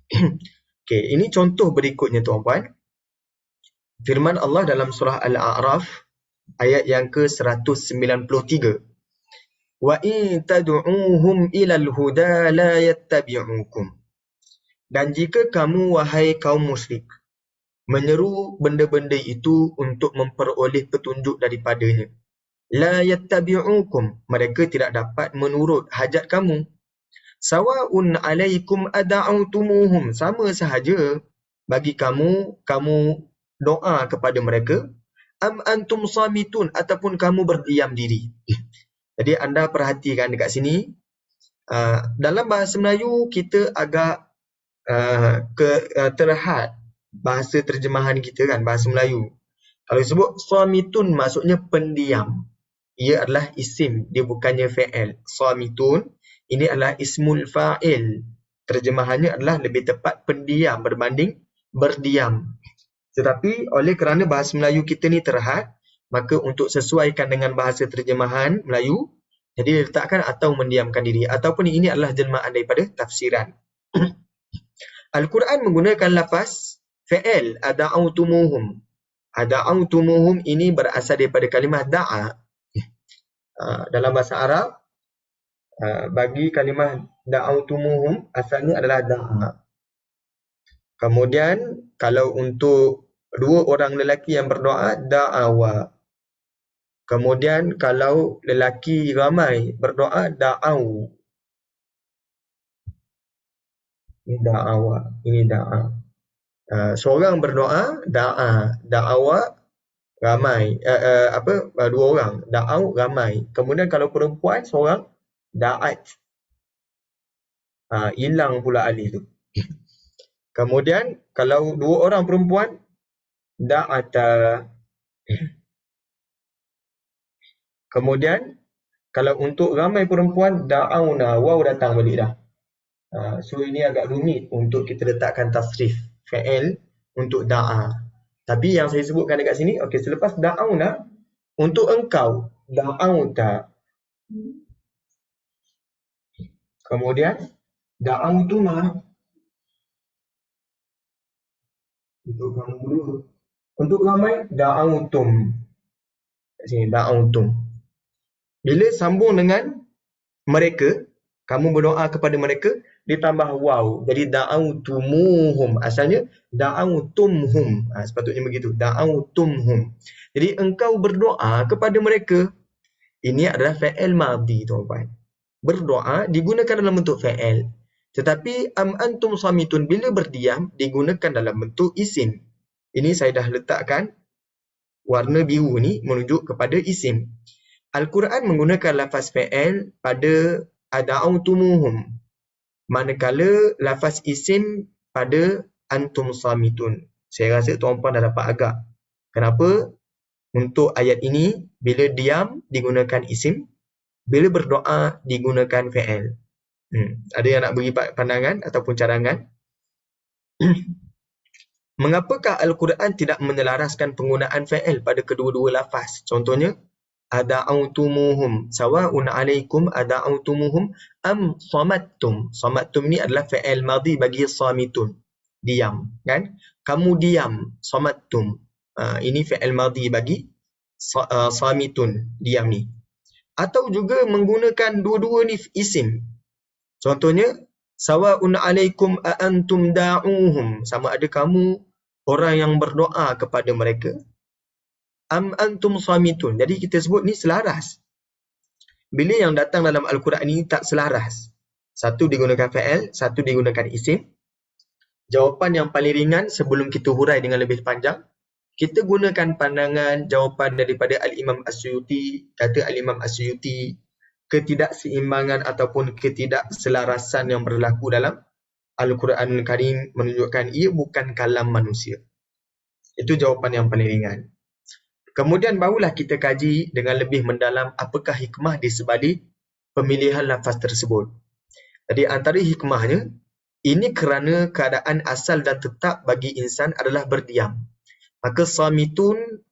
Okey, ini contoh berikutnya tuan-puan. Firman Allah dalam surah Al-A'raf ayat yang ke-193. Wa in tad'uuhum ilal huda la yattabi'ukum. Dan jika kamu wahai kaum musyrik menyeru benda-benda itu untuk memperoleh petunjuk daripadanya, la yattabi'ukum, mereka tidak dapat menurut hajat kamu. Sawa'un 'alaikum ad'autumuhum, sama sahaja bagi kamu doa kepada mereka, am antum samitun, ataupun kamu berdiam diri. Jadi anda perhatikan dekat sini, dalam bahasa Melayu kita agak terhad bahasa terjemahan kita kan, bahasa Melayu. Kalau sebut samitun maksudnya pendiam. Ia adalah isim, dia bukannya fa'il. Samitun ini adalah ismul fa'il. Terjemahannya adalah lebih tepat pendiam berbanding berdiam. Tetapi oleh kerana bahasa Melayu kita ni terhad, maka untuk sesuaikan dengan bahasa terjemahan Melayu, jadi letakkan atau mendiamkan diri. Ataupun ini adalah jelmaan daripada tafsiran. Al-Quran menggunakan lafaz fa'il, ada'autumuhum. Ada'autumuhum ini berasal daripada kalimah da'a. Dalam bahasa Arab, bagi kalimah da'autumuhum asalnya adalah da'a. Kemudian kalau untuk dua orang lelaki yang berdoa, da'awa. Kemudian kalau lelaki ramai berdoa, da'au. Ini da'awa, ini da'a. Seorang berdoa, da'a. Da'awa, ramai. Dua orang. Da'au, ramai. Kemudian kalau perempuan, seorang, da'at. Hilang pula alif tu. Kemudian kalau dua orang perempuan, da'ata. Kemudian kalau untuk ramai perempuan, da'auna. Waw datang balik dah. So ini agak rumit untuk kita letakkan tasrif fa'il untuk da'a. Tapi yang saya sebutkan dekat sini, okey, selepas da'auna, untuk engkau, da'auta. Kemudian da'autuma. Untuk kamu berdua. Untuk ramai, da'autum. Kat sini, da'autum. Bila sambung dengan mereka, kamu berdoa kepada mereka, ditambah waw. Jadi da'autumuhum. Asalnya da'autumhum. Sepatutnya begitu. Da'autumhum. Jadi engkau berdoa kepada mereka. Ini adalah fa'il madhi, tuan-tuan. Berdoa digunakan dalam bentuk fa'il. Tetapi am antum samitun, bila berdiam digunakan dalam bentuk isim. Ini saya dah letakkan warna biru ni menuju kepada isim. Al-Quran menggunakan lafaz fa'il pada ada'autumuhum, manakala lafaz isim pada antum samitun. Saya rasa tuan-puan dah dapat agak kenapa untuk ayat ini bila diam digunakan isim, bila berdoa digunakan fa'il. Ada yang nak beri pandangan ataupun cadangan? Mengapakah Al-Quran tidak menyelaraskan penggunaan fa'il pada kedua-dua lafaz? Contohnya, ada'autumuhum sawa'un 'alaikum ada'autumuhum am samattum. Samattum ni adalah fi'il madhi bagi samitun, diam, kan? Kamu diam, samattum. Ini fi'il madhi bagi samitun, diam ni. Atau juga menggunakan dua-dua ni isim. Contohnya sawa'un 'alaikum a antum da'uhum, sama ada kamu orang yang berdoa kepada mereka, am antum samitun. Jadi kita sebut ni selaras. Bila yang datang dalam Al-Quran ni tak selaras, satu digunakan fa'il, satu digunakan isim, jawapan yang paling ringan sebelum kita hurai dengan lebih panjang, kita gunakan pandangan jawapan daripada Al-Imam As-Suyuti. Kata Al-Imam As-Suyuti, ketidakseimbangan ataupun ketidakselarasan yang berlaku dalam Al-Quranul Karim menunjukkan ia bukan kalam manusia. Itu jawapan yang paling ringan. Kemudian barulah kita kaji dengan lebih mendalam apakah hikmah di sebalik pemilihan lafaz tersebut. Jadi antara hikmahnya, ini kerana keadaan asal dan tetap bagi insan adalah berdiam. Maka samitun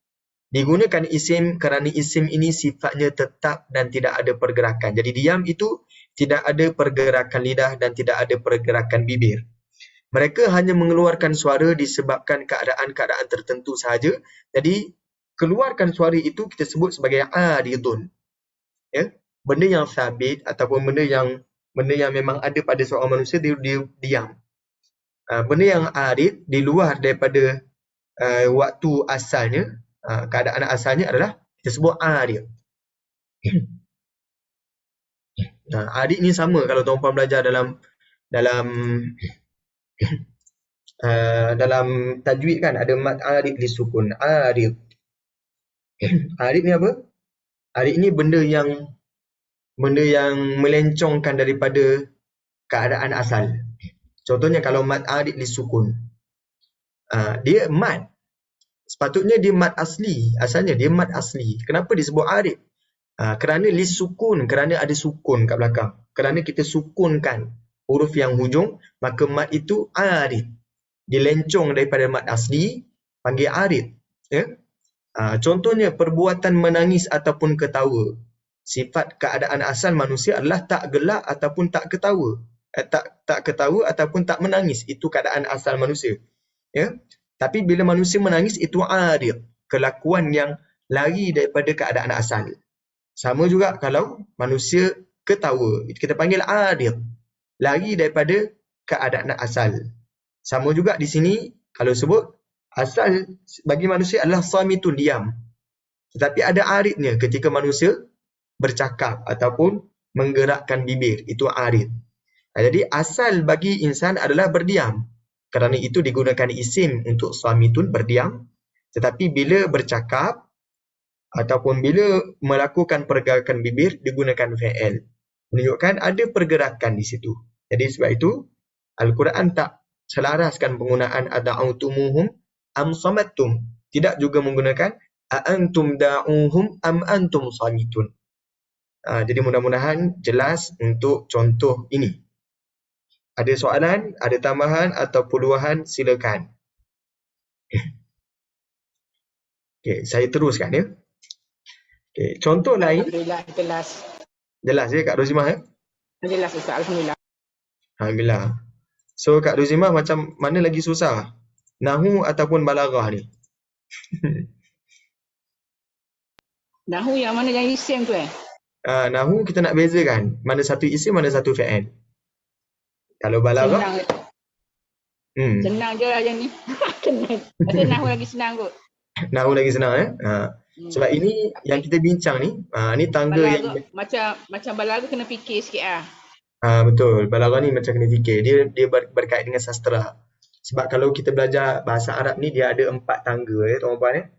digunakan isim kerana isim ini sifatnya tetap dan tidak ada pergerakan. Jadi diam itu tidak ada pergerakan lidah dan tidak ada pergerakan bibir. Mereka hanya mengeluarkan suara disebabkan keadaan-keadaan tertentu sahaja. Jadi keluarkan suara itu kita sebut sebagai aridun. Ya? Benda yang sabit ataupun benda yang memang ada pada seorang manusia, dia diam. Benda yang arid di luar daripada waktu asalnya, keadaan asalnya adalah kita sebut arid. Arid ni sama kalau tuan-puan belajar dalam tajwid kan, ada mad arid li sukun, arid. Arid ni apa? Arid ni benda yang melencongkan daripada keadaan asal. Contohnya kalau mad arid li sukun, dia mad. Sepatutnya dia mad asli. Asalnya dia mad asli. Kenapa disebut arid? Kerana li sukun, kerana ada sukun kat belakang. Kerana kita sukunkan huruf yang hujung, maka mad itu arid. Dilencong daripada mad asli, panggil arid. Ya? Contohnya perbuatan menangis ataupun ketawa. Sifat keadaan asal manusia adalah tak gelak ataupun tak ketawa. Tak ketawa ataupun tak menangis. Itu keadaan asal manusia. Ya? Tapi bila manusia menangis, itu arid. Kelakuan yang lari daripada keadaan asal. Sama juga kalau manusia ketawa. Kita panggil arid. Lari daripada keadaan asal. Sama juga di sini, kalau sebut, asal bagi manusia adalah samitun, diam. Tetapi ada aridnya ketika manusia bercakap ataupun menggerakkan bibir. Itu arid. Jadi asal bagi insan adalah berdiam. Kerana itu digunakan isim untuk samitun, berdiam. Tetapi bila bercakap ataupun bila melakukan pergerakan bibir, digunakan fa'il. Menunjukkan ada pergerakan di situ. Jadi sebab itu, Al-Quran tak selaraskan penggunaan ada'autumuhum am samattum. Tidak juga menggunakan a'antum da'uhum am antum samitun. Jadi mudah-mudahan jelas untuk contoh ini. Ada soalan, ada tambahan atau puluhan, silakan. Okay, saya teruskan ya. Okay, contoh lain.
Alhamdulillah, jelas.
Jelas ya Kak Rozimah ya?
Jelas Ustaz, Alhamdulillah.
Alhamdulillah. So Kak Rozimah macam mana lagi susah? Nahu ataupun balaghah ni?
Nahu yang mana yang isim tu
Nahu kita nak bezakan. Mana satu isim, mana satu fi'il. Kalau balaghah?
Senang je lah yang ni. Senang. Rasa nahu lagi senang kot.
Nahu lagi senang Sebab ini yang kita bincang ni, ni tangga
balaghah, yang macam balaghah kena fikir sikit lah.
Betul. Balaghah ni macam kena fikir. Dia berkait dengan sastra. Sebab kalau kita belajar bahasa Arab ni, dia ada 4 tangga tuan-tuan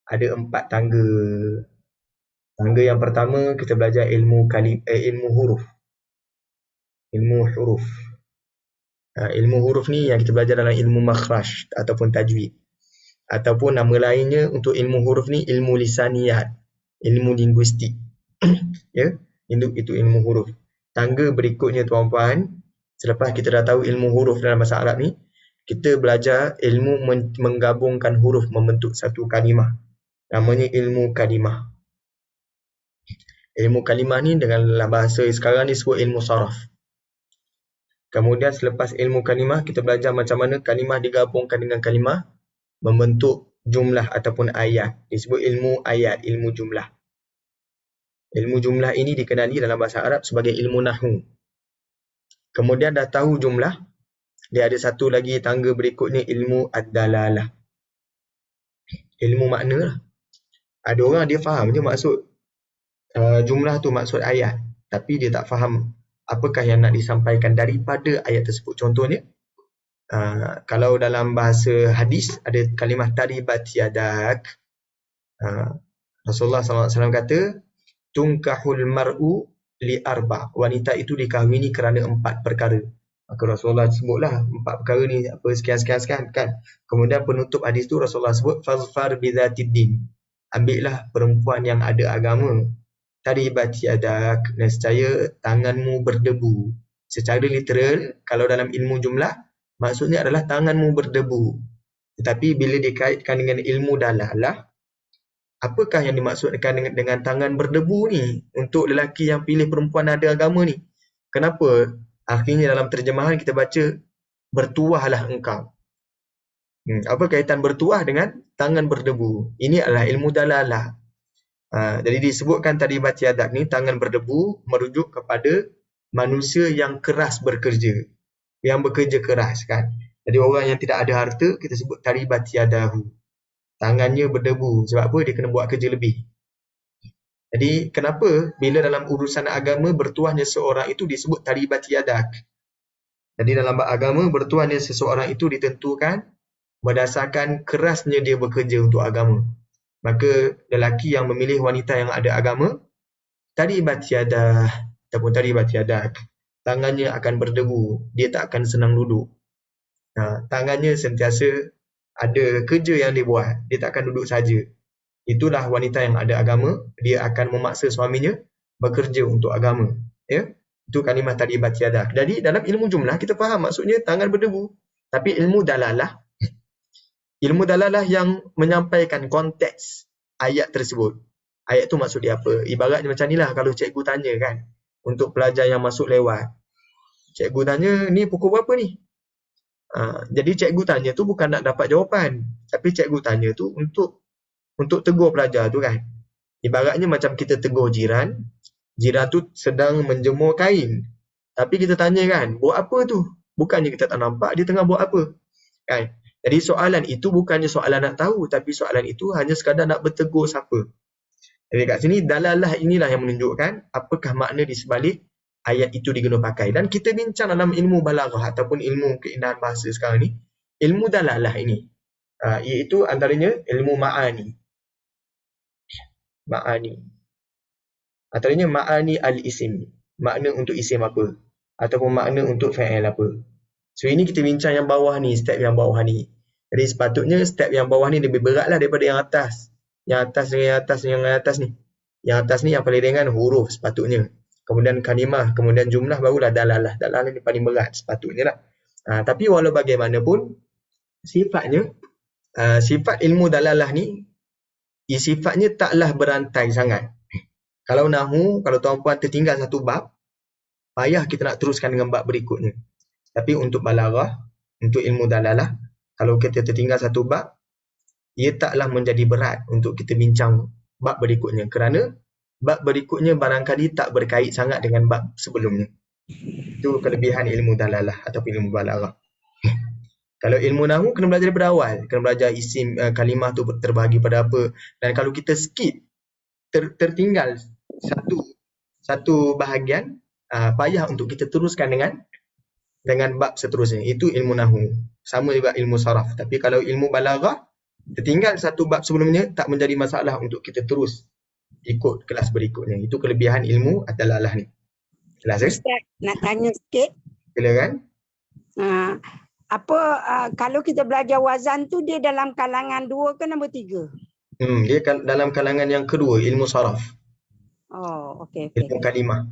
Ada 4 tangga. Tangga yang pertama kita belajar ilmu huruf. Ilmu huruf. Ilmu huruf ni yang kita belajar dalam ilmu makhraj ataupun tajwid. Ataupun nama lainnya untuk ilmu huruf ni ilmu lisaniyat, ilmu linguistik. Ya, itu ilmu huruf. Tangga berikutnya tuan-puan, selepas kita dah tahu ilmu huruf dalam bahasa Arab ni, kita belajar ilmu menggabungkan huruf membentuk satu kalimah. Namanya ilmu kalimah. Ilmu kalimah ni dalam bahasa sekarang ni sebut ilmu saraf. Kemudian selepas ilmu kalimah, kita belajar macam mana kalimah digabungkan dengan kalimah membentuk jumlah ataupun ayat. Disebut ilmu ayat, ilmu jumlah. Ilmu jumlah ini dikenali dalam bahasa Arab sebagai ilmu nahwu. Kemudian dah tahu jumlah, dia ada satu lagi tangga berikutnya, ilmu ad-dalalah. Ilmu makna lah. Ada orang dia faham je maksud jumlah tu maksud ayat, tapi dia tak faham apakah yang nak disampaikan daripada ayat tersebut. Contohnya, kalau dalam bahasa hadis ada kalimah taribat yadak, Rasulullah SAW kata, tunkahul mar'u li arba'. Wanita itu dikahwini kerana 4 perkara. Maka Rasulullah sebutlah 4 perkara ni apa sekian kan. Kemudian penutup hadis tu Rasulullah sebut fazfar bidzatid din. Ambillah perempuan yang ada agama. Taribat yadak, nescaya tanganmu berdebu. Secara literal, kalau dalam ilmu jumlah, maksudnya adalah tanganmu berdebu. Tetapi bila dikaitkan dengan ilmu dalalah, apakah yang dimaksudkan dengan tangan berdebu ni untuk lelaki yang pilih perempuan ada agama ni? Kenapa akhirnya dalam terjemahan kita baca bertuahlah engkau? Apa kaitan bertuah dengan tangan berdebu? Ini adalah ilmu dalalah. Jadi disebutkan tadi yadak ni, tangan berdebu, merujuk kepada manusia yang keras bekerja, yang bekerja keras kan. Jadi orang yang tidak ada harta kita sebut taribat yadahu, tangannya berdebu. Sebab apa? Dia kena buat kerja lebih. Jadi kenapa bila dalam urusan agama bertuahnya seorang itu disebut taribat yadak? Jadi dalam agama bertuahnya seseorang itu ditentukan berdasarkan kerasnya dia bekerja untuk agama. Maka lelaki yang memilih wanita yang ada agama, taribat yadah ataupun taribat yadak, tangannya akan berdebu, dia tak akan senang duduk. Tangannya sentiasa ada kerja yang dia buat, dia tak akan duduk saja. Itulah wanita yang ada agama, dia akan memaksa suaminya bekerja untuk agama. Ya? Itu kalimah taribat yadak. Jadi dalam ilmu jumlah kita faham maksudnya tangan berdebu. Tapi ilmu dalalah yang menyampaikan konteks ayat tersebut. Ayat tu maksud dia apa? Ibaratnya macam ni lah kalau cikgu tanya kan, untuk pelajar yang masuk lewat. Cikgu tanya, ni pukul berapa ni? Jadi cikgu tanya tu bukan nak dapat jawapan, tapi cikgu tanya tu untuk tegur pelajar tu kan. Ibaratnya macam kita tegur jiran tu sedang menjemur kain. Tapi kita tanya kan, buat apa tu? Bukannya kita tak nampak dia tengah buat apa. Kan? Jadi soalan itu bukannya soalan nak tahu, tapi soalan itu hanya sekadar nak bertegur siapa. Jadi kat sini dalalah inilah yang menunjukkan apakah makna di sebalik ayat itu diguna pakai. Dan kita bincang dalam ilmu balaghah ataupun ilmu keindahan bahasa sekarang ni, ilmu dalalah ini, iaitu antaranya ilmu ma'ani. Antaranya ma'ani al-isim, makna untuk isim apa, ataupun makna untuk fa'il apa. So ini kita bincang yang bawah ni, step yang bawah ni. Jadi sepatutnya step yang bawah ni lebih berat lah daripada yang atas. Yang atas ni. Yang atas ni yang paling ringan huruf sepatutnya. Kemudian kalimah, kemudian jumlah, barulah dalalah. Dalalah ni paling berat sepatutnya lah. Tapi walau bagaimanapun, sifat ilmu dalalah ni, sifatnya taklah berantai sangat. Kalau nahwu, kalau tuan-puan tertinggal satu bab, payah kita nak teruskan dengan bab berikutnya. Tapi untuk balaghah, untuk ilmu dalalah, kalau kita tertinggal satu bab, ia taklah menjadi berat untuk kita bincang bab berikutnya. Kerana bab berikutnya barangkali tak berkait sangat dengan bab sebelumnya. Itu kelebihan ilmu dalalah atau ilmu balaghah. Kalau ilmu nahwu kena belajar daripada awal. Kena belajar isim kalimah tu terbahagi pada apa. Dan kalau kita skip, tertinggal satu bahagian, payah untuk kita teruskan dengan bab seterusnya. Itu ilmu nahwu. Sama juga ilmu saraf. Tapi kalau ilmu balaghah, tertinggal satu bab sebelumnya, tak menjadi masalah untuk kita terus ikut kelas berikutnya. Itu kelebihan ilmu ad-dalalah ni. Jelas kan?
Ustaz, nak tanya sikit.
Silakan.
Kalau kita belajar wazan tu, dia dalam kalangan 2 ke nombor 3?
Dia dalam kalangan yang kedua, ilmu saraf.
Oh, okey.
Ilmu kalimah.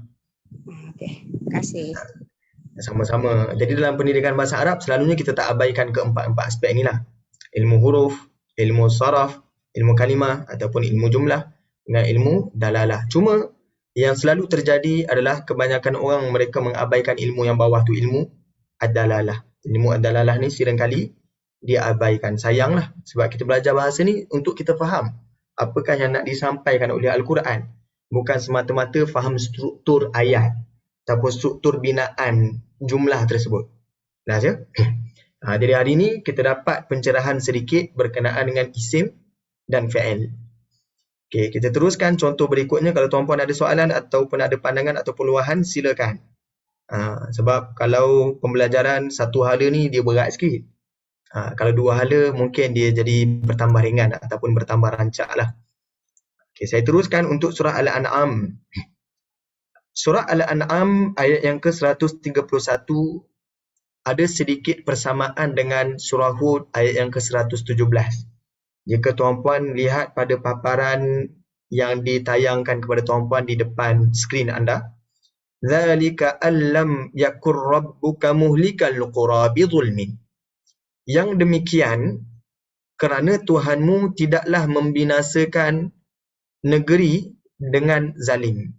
Okey, terima kasih.
Sama-sama. Jadi dalam pendidikan bahasa Arab, selalunya kita tak abaikan keempat-empat aspek ni lah. Ilmu huruf, ilmu saraf, ilmu kalimah ataupun ilmu jumlah dengan ilmu dalalah. Cuma Yang selalu terjadi adalah kebanyakan orang mereka mengabaikan ilmu yang bawah tu, ilmu ad-dalalah. Ilmu ad-dalalah ni seringkali dia abaikan. Sayanglah sebab kita belajar bahasa ni untuk kita faham apakah yang nak disampaikan oleh Al-Quran. Bukan semata-mata faham struktur ayat ataupun struktur binaan jumlah tersebut. Nah, je. Jadi hari ni kita dapat pencerahan sedikit berkenaan dengan isim dan fi'il. Okey, kita teruskan contoh berikutnya. Kalau tuan-puan ada soalan ataupun ada pandangan ataupun luahan, silakan. Sebab kalau pembelajaran satu hala ni dia berat sikit. Kalau dua hala mungkin dia jadi bertambah ringan ataupun bertambah rancak lah. Okay, saya teruskan untuk surah Al-An'am. Surah Al-An'am ayat yang ke-131 ada sedikit persamaan dengan surah Hud ayat yang ke-117. Jika tuan-puan lihat pada paparan yang ditayangkan kepada tuan-puan di depan skrin anda, zalika allam yakur rabbuka muhlikal qura bidzulmin. Yang demikian kerana Tuhanmu tidaklah membinasakan negeri dengan zalim.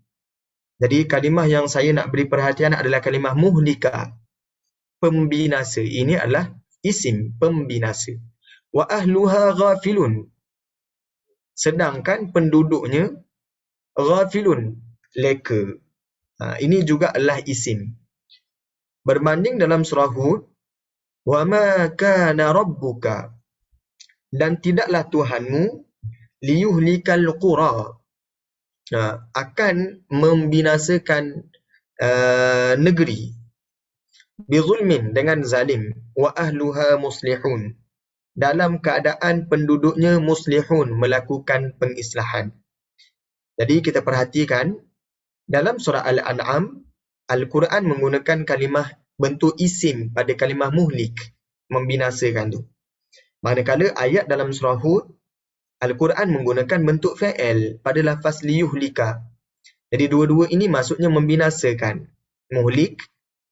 Jadi kalimah yang saya nak beri perhatian adalah kalimah muhlika, pembinasa. Ini adalah isim pembinasa. Wa ahluha ghafilun. Sedangkan penduduknya ghafilun, leka. Ini juga adalah isim. Berbanding dalam surah Hud, wa ma kana rabbuka, dan tidaklah Tuhanmu liyuhlikal qura, akan membinasakan negeri, bizulmin, dengan zalim, wa ahluha muslihun, dalam keadaan penduduknya muslihun, melakukan pengislahan. Jadi kita perhatikan dalam surah Al-An'am, Al-Quran menggunakan kalimah bentuk isim pada kalimah muhlik, membinasakan tu. Manakala ayat dalam surah Hud, Al-Quran menggunakan bentuk fi'il pada lafaz liyuhlika. Jadi dua-dua ini maksudnya membinasakan. Muhlik,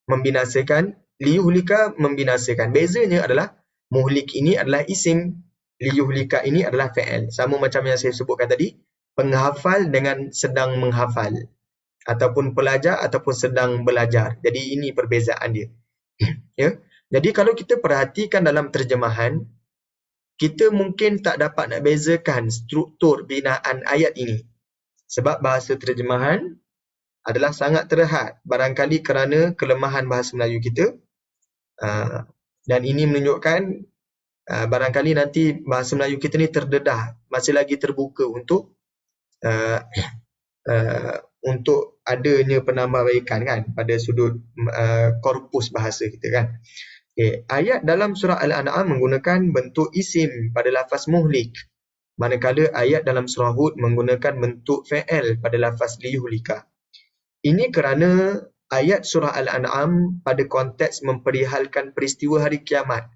membinasakan. Liyuhlika, membinasakan. Bezanya adalah muhlik ini adalah isim, liyuhlika ini adalah fi'il. Sama macam yang saya sebutkan tadi, penghafal dengan sedang menghafal. Ataupun pelajar ataupun sedang belajar. Jadi ini perbezaan dia. Ya? Jadi kalau kita perhatikan dalam terjemahan, kita mungkin tak dapat nak bezakan struktur binaan ayat ini. Sebab bahasa terjemahan adalah sangat terhad. Barangkali kerana kelemahan bahasa Melayu kita. Dan ini menunjukkan barangkali nanti bahasa Melayu kita ni terdedah. Masih lagi terbuka untuk adanya penambahbaikan kan pada sudut korpus bahasa kita kan. Okay. Ayat dalam surah Al-An'am menggunakan bentuk isim pada lafaz muhlik, manakala ayat dalam surah Hud menggunakan bentuk fi'il pada lafaz liyuhlika. Ini kerana ayat surah Al-An'am pada konteks memperihalkan peristiwa hari kiamat.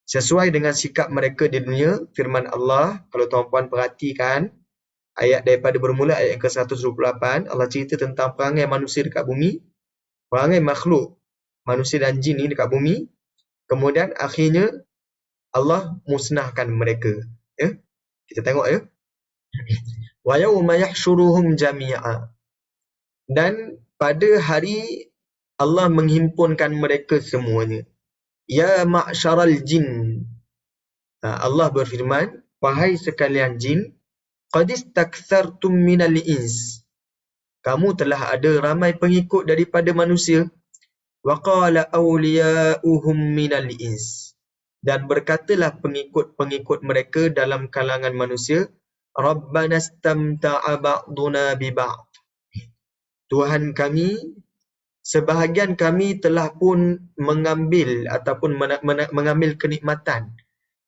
Sesuai dengan sikap mereka di dunia, firman Allah, kalau tuan-puan perhatikan, ayat daripada bermula ayat ke-128, Allah cerita tentang perangai manusia dekat bumi, perangai makhluk, manusia dan jin ni dekat bumi. Kemudian akhirnya Allah musnahkan mereka. Ya? Kita tengok ya. Wa yawma yahsyuruhum jami'a. Dan pada hari Allah menghimpunkan mereka semuanya. Ya ma'syaral jin. Allah berfirman, wahai sekalian jin, qad istakthartum minal ins. Kamu telah ada ramai pengikut daripada manusia. Wa qala awliya'uhum minal ins. Dan berkatalah pengikut-pengikut mereka dalam kalangan manusia, Rabbana istamta'a ba'duna bi ba'd. Tuhan kami, sebahagian kami telah pun mengambil ataupun mengambil kenikmatan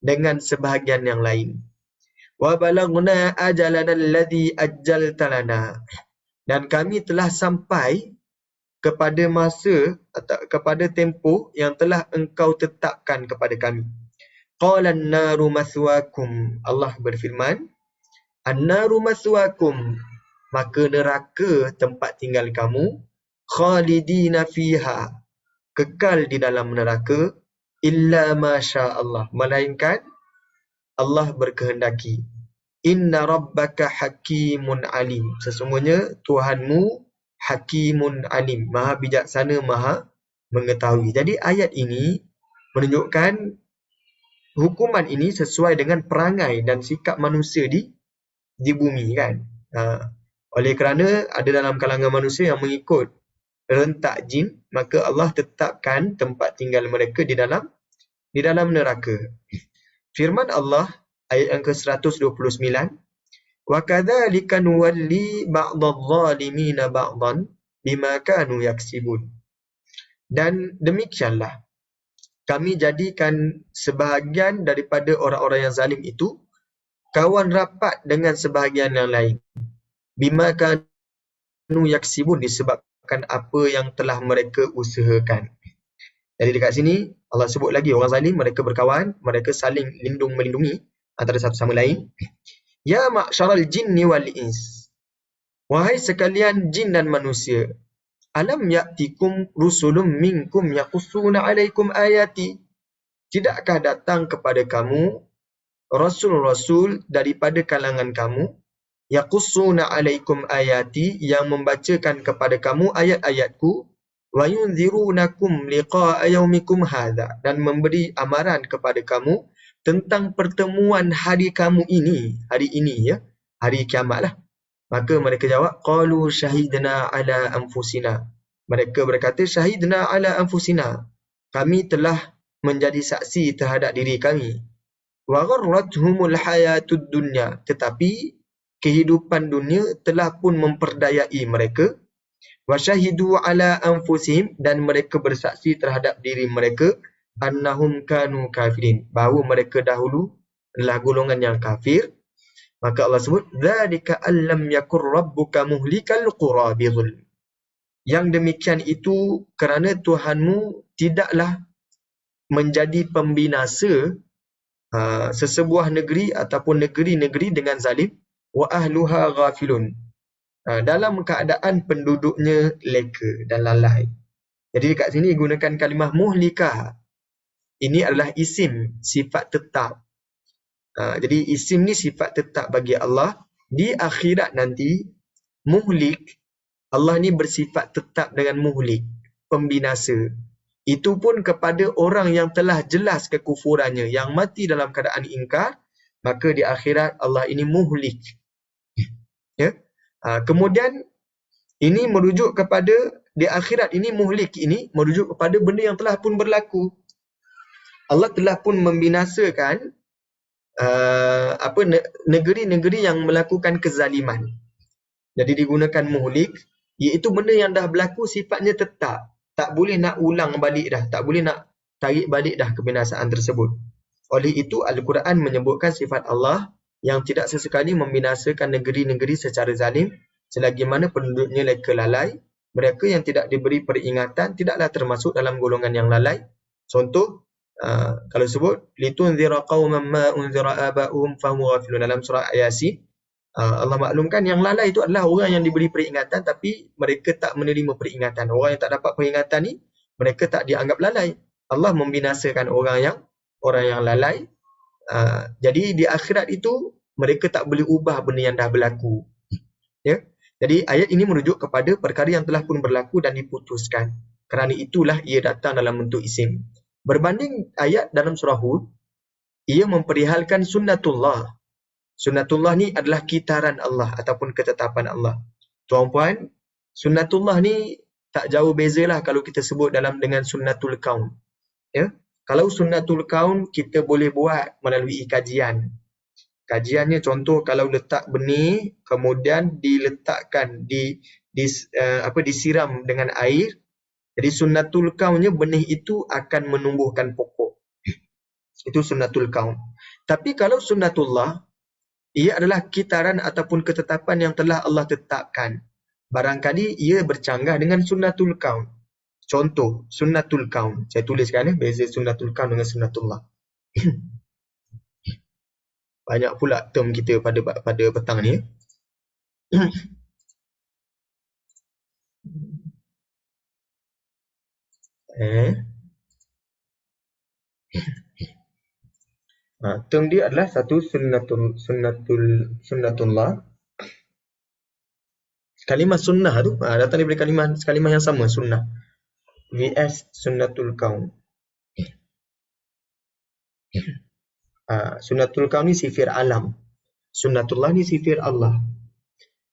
dengan sebahagian yang lain. Wa balaghna ajalana alladhi ajjalta lana. Dan kami telah sampai kepada masa atau kepada tempoh yang telah engkau tetapkan kepada kami. Qala an-naru mathwaakum. Allah berfirman, an-naru mathwaakum, maka neraka tempat tinggal kamu, khalidina fiha, kekal di dalam neraka, illa ma sya Allah, melainkan Allah berkehendaki. Inna rabbaka hakimun alim. Sesungguhnya Tuhanmu hakimun alim. Maha bijaksana, maha mengetahui. Jadi ayat ini menunjukkan hukuman ini sesuai dengan perangai dan sikap manusia di bumi kan. Oleh kerana ada dalam kalangan manusia yang mengikut rentak jin, maka Allah tetapkan tempat tinggal mereka di dalam neraka. Firman Allah ayat yang ke-129, wa kadzalika nuwalli ba'dadh-dhalimina ba'dhan bima kanu yaksibun. Dan demikianlah kami jadikan sebahagian daripada orang-orang yang zalim itu kawan rapat dengan sebahagian yang lain. Bima kanu yaksibun, disebabkan apa yang telah mereka usahakan. Jadi dekat sini Allah sebut lagi orang zalim, mereka berkawan, mereka saling melindungi antara satu sama lain. Ya ma'syaral jinni wal ins, wahai sekalian jin dan manusia, alam ya'tikum rusulun minkum yaqussuna alaikum ayati, tidakkah datang kepada kamu rasul-rasul daripada kalangan kamu, yaqussuna alaikum ayati, yang membacakan kepada kamu ayat-ayatku, wa yunzirunakum liqa'a yaumikum hadha, dan memberi amaran kepada kamu tentang pertemuan hari kamu ini, hari ini ya, hari kiamatlah. Maka mereka jawab, qalu syahidna ala anfusina. Mereka berkata, syahidna ala anfusina, kami telah menjadi saksi terhadap diri kami. Wa gharrathumul hayatud dunya, tetapi kehidupan dunia telah pun memperdayai mereka. Wa syahidu ala anfusihim, dan mereka bersaksi terhadap diri mereka, annahum kanu kafirin, bahawa mereka dahulu adalah golongan yang kafir. Maka Allah sebut, dzalika allam yakur rabbuka muhlikal qura bizulm. Yang demikian itu kerana Tuhanmu tidaklah menjadi pembinasa sesebuah negeri ataupun negeri-negeri dengan zalim, wa ahluha ghafilun, dalam keadaan penduduknya leka dan lalai. Jadi dekat sini gunakan kalimah muhlikah. Ini adalah isim, sifat tetap. Jadi isim ni sifat tetap bagi Allah. Di akhirat nanti, muhlik, Allah ni bersifat tetap dengan muhlik, pembinasa. Itu pun kepada orang yang telah jelas kekufurannya, yang mati dalam keadaan ingkar, maka di akhirat Allah ini muhlik. Ya? Kemudian ini merujuk kepada, di akhirat ini muhlik ini merujuk kepada benda yang telah pun berlaku. Allah telah pun membinasakan negeri-negeri yang melakukan kezaliman. Jadi digunakan muhlik, iaitu benda yang dah berlaku sifatnya tetap. Tak boleh nak ulang balik dah, tak boleh nak tarik balik dah kebinasaan tersebut. Oleh itu Al-Quran menyebutkan sifat Allah yang tidak sesekali membinasakan negeri-negeri secara zalim, selagi mana penduduknya leka lalai. Mereka yang tidak diberi peringatan tidaklah termasuk dalam golongan yang lalai. Contoh, kalau sebut litunzira qauman ma unzira aba'uhum fahum ghafilun, dalam surah Yasin, Allah maklumkan yang lalai itu adalah orang yang diberi peringatan tapi mereka tak menerima peringatan. Orang yang tak dapat peringatan ni, mereka tak dianggap lalai. Allah membinasakan orang yang lalai. Jadi di akhirat itu mereka tak boleh ubah benda yang dah berlaku. Ya. Jadi ayat ini merujuk kepada perkara yang telah pun berlaku dan diputuskan. Kerana itulah ia datang dalam bentuk isim. Berbanding ayat dalam surah Hud, ia memperihalkan sunnatullah. Sunnatullah ni adalah kitaran Allah ataupun ketetapan Allah. Tuan-puan, sunnatullah ni tak jauh bezalah kalau kita sebut dengan sunnatul kaun. Ya? Kalau sunnatul kaun kita boleh buat melalui kajian. Kajiannya contoh kalau letak benih kemudian diletakkan disiram dengan air. Jadi sunnatul kaunnya benih itu akan menumbuhkan pokok. Itu sunnatul kaun. Tapi kalau sunnatullah, ia adalah kitaran ataupun ketetapan yang telah Allah tetapkan. Barangkali ia bercanggah dengan sunnatul kaun. Contoh, sunnatul kaun. Saya tuliskan beza sunnatul kaun dengan sunnatullah. Banyak pula term kita pada petang ni. Term dia adalah satu sunnatullah. Kalimah sunnah tu datang daripada kalimah yang sama, sunnah. VS sunnatul kaun. Sunnatul kaun ni sifir alam. Sunnatullah ni sifir Allah.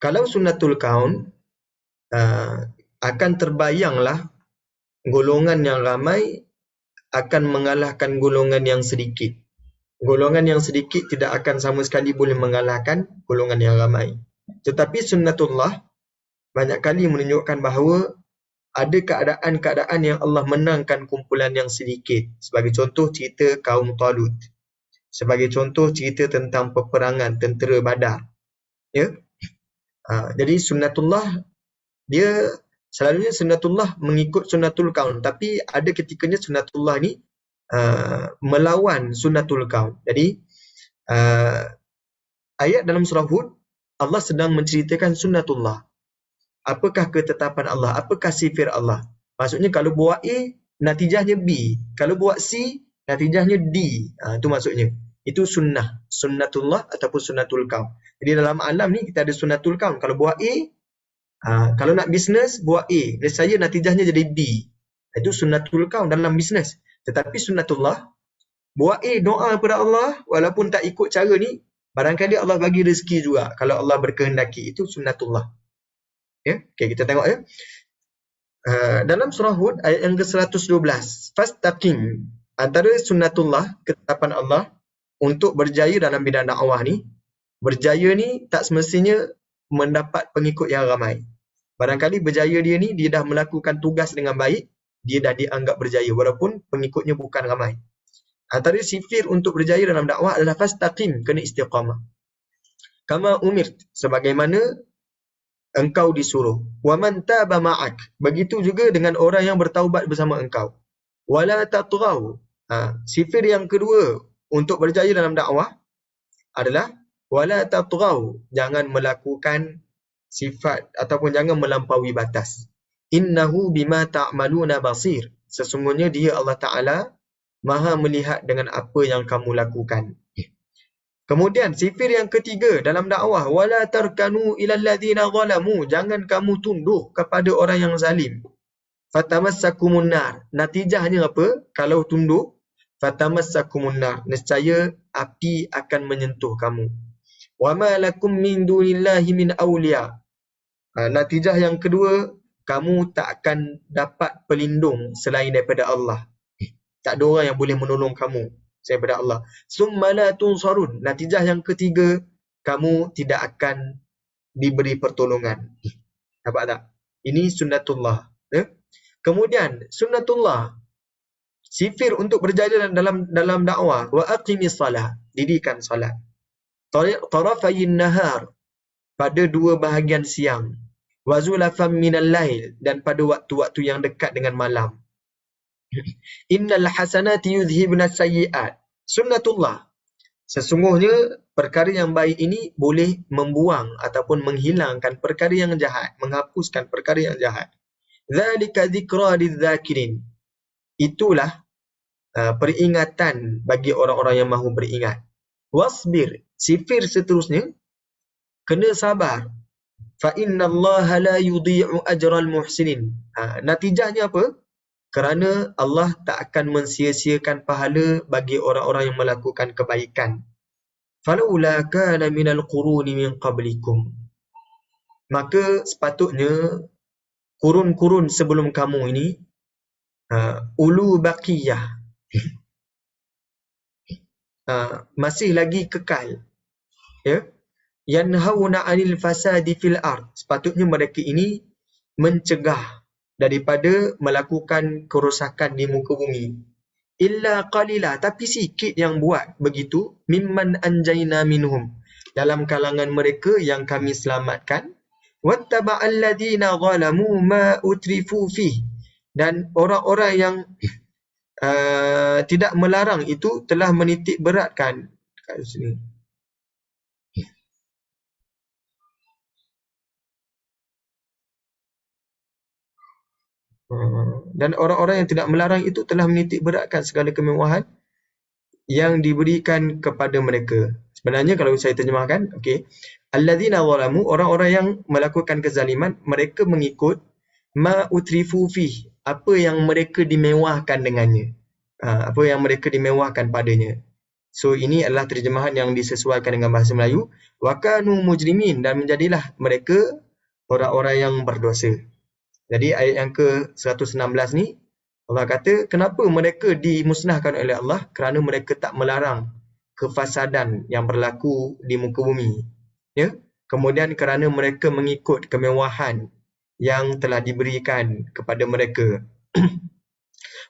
Kalau sunnatul kaun, akan terbayanglah golongan yang ramai akan mengalahkan golongan yang sedikit. Golongan yang sedikit tidak akan sama sekali boleh mengalahkan golongan yang ramai. Tetapi sunnatullah banyak kali menunjukkan bahawa ada keadaan-keadaan yang Allah menangkan kumpulan yang sedikit. Sebagai contoh cerita kaum Talut. Sebagai contoh cerita tentang peperangan tentera Badar. Ya. Jadi sunnatullah dia selalunya sunnatullah mengikut sunnatul kaun, tapi ada ketikanya sunnatullah ni melawan sunnatul kaun. Jadi ayat dalam surah Hud Allah sedang menceritakan sunnatullah. Apakah ketetapan Allah? Apakah sifir Allah? Maksudnya kalau buat A, natijahnya B. Kalau buat C, natijahnya D. Itu maksudnya. Itu sunnah. Sunnatullah ataupun sunnatul kaun. Jadi dalam alam ni kita ada sunnatul kaun. Kalau buat A, kalau nak bisnes, buat A. Nescaya natijahnya jadi B. Itu sunnatul kaun dalam bisnes. Tetapi sunnatullah, buat A, doa kepada Allah, walaupun tak ikut cara ni, barangkali Allah bagi rezeki juga. Kalau Allah berkehendaki. Itu sunnatullah. Ya, okay, kita tengok ya. Dalam surah Hud ayat yang ke-112, fastaqim, antara sunnatullah, ketetapan Allah untuk berjaya dalam bidang dakwah ni, berjaya ni tak semestinya mendapat pengikut yang ramai. Barangkali berjaya dia ni, dia dah melakukan tugas dengan baik, dia dah dianggap berjaya walaupun pengikutnya bukan ramai. Antara sifir untuk berjaya dalam dakwah adalah fastaqim, kena istiqamah. Kama umirt, sebagaimana engkau disuruh. Wa man taba ma'ak, begitu juga dengan orang yang bertaubat bersama engkau. Wala tatghaw. Sifir yang kedua untuk berjaya dalam dakwah adalah wala tatghaw, jangan melakukan sifat ataupun jangan melampaui batas. Innahu bima ta'maluna basir, sesungguhnya dia Allah Taala Maha melihat dengan apa yang kamu lakukan. Kemudian sifir yang ketiga dalam dakwah, wala tarkanu ilal ladzina zalamu, jangan kamu tunduk kepada orang yang zalim. Fatamassakumun nar, natijahnya apa? Kalau tunduk, fatamassakumun nar, nescaya api akan menyentuh kamu. Wa ma lakum min dunillahi min awliya, natijah yang kedua, kamu tak akan dapat pelindung selain daripada Allah. Tak ada orang yang boleh menolong kamu daripada Allah. Summa la tunsarun, natijah yang ketiga, kamu tidak akan diberi pertolongan. Nampak tak? Ini sunnatullah. Ya? Kemudian sunnatullah, sifir untuk berjaya dalam dakwah, wa aqimis salah, dirikan salat. Tarafayin nahar, pada dua bahagian siang. Wa zulafam minal lail, dan pada waktu-waktu yang dekat dengan malam. Innal hasanati yudhibna sayyi'at. Sunnatullah, sesungguhnya perkara yang baik ini boleh membuang ataupun menghilangkan perkara yang jahat, menghapuskan perkara yang jahat. Dzalika dzikra lidzakirin, itulah peringatan bagi orang-orang yang mahu beringat. Wasbir, sifir seterusnya, kena sabar. Fa innallaha la yudhi'u ajral muhsinin. Natijahnya apa? Kerana Allah tak akan mensia-siakan pahala bagi orang-orang yang melakukan kebaikan. Falaula kana minal quruni min qablikum, maka sepatutnya kurun-kurun sebelum kamu ini ulu baqiyah, masih lagi kekal, ya, yanhauna 'anil fasadi fil ard, sepatutnya mereka ini mencegah daripada melakukan kerosakan di muka bumi. Illa qalila, tapi sikit yang buat begitu, mimman anjayna minhum, dalam kalangan mereka yang kami selamatkan. Wattaba'al ladzina zalamu ma utrifu fih, dan orang-orang yang tidak melarang itu telah menitik beratkan kat sini. Dan orang-orang yang tidak melarang itu telah menitik beratkan segala kemewahan yang diberikan kepada mereka. Sebenarnya kalau saya terjemahkan, okey, alladzina zalamu, orang-orang yang melakukan kezaliman, mereka mengikut ma utrifu fih, apa yang mereka dimewahkan dengannya. Apa yang mereka dimewahkan padanya. So ini adalah terjemahan yang disesuaikan dengan bahasa Melayu. Wa kanu mujrimin, dan menjadilah mereka orang-orang yang berdosa. Jadi ayat yang ke-116 ni Allah kata kenapa mereka dimusnahkan oleh Allah? Kerana mereka tak melarang kefasadan yang berlaku di muka bumi. Ya? Kemudian kerana mereka mengikut kemewahan yang telah diberikan kepada mereka.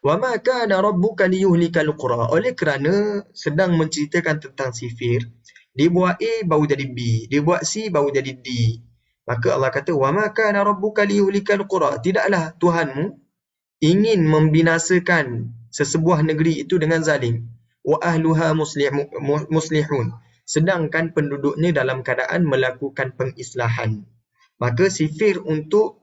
Wa ma kana rabbuka liyuhlikal qura. Oleh kerana sedang menceritakan tentang sifir, dia buat A baru jadi B, dia buat C baru jadi D. Maka Allah kata wa ma kana rabbuka liyuhlikal qura. Tidaklah Tuhanmu ingin membinasakan sesebuah negeri itu dengan zalim. Wa ahluha muslihun. Sedangkan penduduknya dalam keadaan melakukan pengislahan. Maka sifir untuk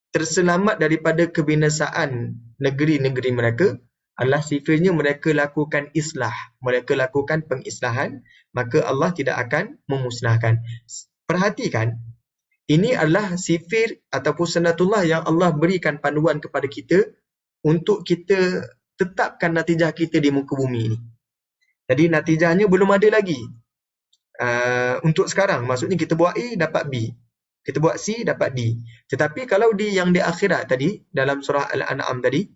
terselamat daripada kebinasaan negeri-negeri mereka adalah sifirnya mereka lakukan islah, mereka lakukan pengislahan, maka Allah tidak akan memusnahkan. Perhatikan, ini adalah sifir ataupun sunnatullah yang Allah berikan panduan kepada kita untuk kita tetapkan natijah kita di muka bumi ini. Jadi natijahnya belum ada lagi. Untuk sekarang, maksudnya kita buat A dapat B. Kita buat C dapat D. Tetapi kalau yang di akhirat tadi, dalam surah Al-An'am tadi,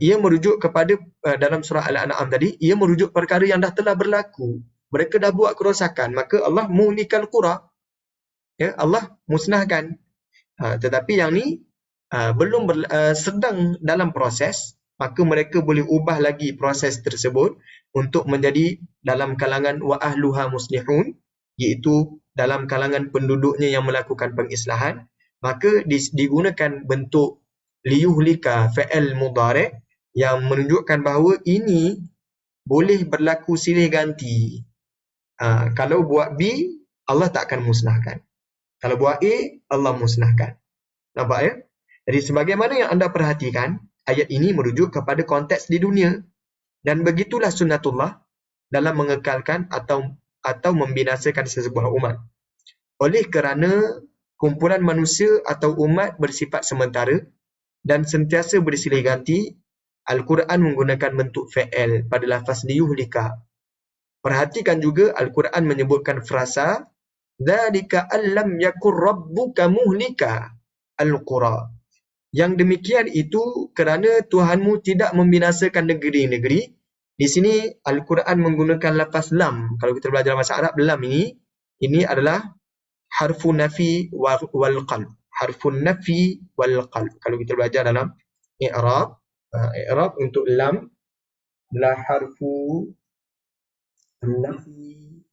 ia merujuk kepada, dalam surah Al-An'am tadi, ia merujuk perkara yang dah telah berlaku. Mereka dah buat kerosakan, maka Allah muhlikal qura. Ya, Allah musnahkan. Tetapi yang ni sedang dalam proses, maka mereka boleh ubah lagi proses tersebut untuk menjadi dalam kalangan wa ahluha muslihun, iaitu dalam kalangan penduduknya yang melakukan pengislahan. Maka digunakan bentuk liyuhlika fa'il mudhari' yang menunjukkan bahawa ini boleh berlaku silih ganti. Kalau buat B, Allah tak akan musnahkan. Kalau buat A, Allah musnahkan. Nampak ya? Jadi sebagaimana yang anda perhatikan, ayat ini merujuk kepada konteks di dunia. Dan begitulah sunnatullah dalam mengekalkan atau membinasakan sesebuah umat. Oleh kerana kumpulan manusia atau umat bersifat sementara dan sentiasa bersilih ganti, Al-Quran menggunakan bentuk fa'il pada lafaz liyuhlika. Perhatikan juga Al-Quran menyebutkan frasa dzalika allam yakur rabbuka muhlika al-qura. Yang demikian itu kerana Tuhanmu tidak membinasakan negeri-negeri. Di sini Al-Quran menggunakan lafaz lam. Kalau kita belajar bahasa Arab, lam ini adalah harfun nafi wal qalb. Harfun nafi wal qalb. Kalau kita belajar dalam i'rab, i'rab untuk lam adalah harfu nafi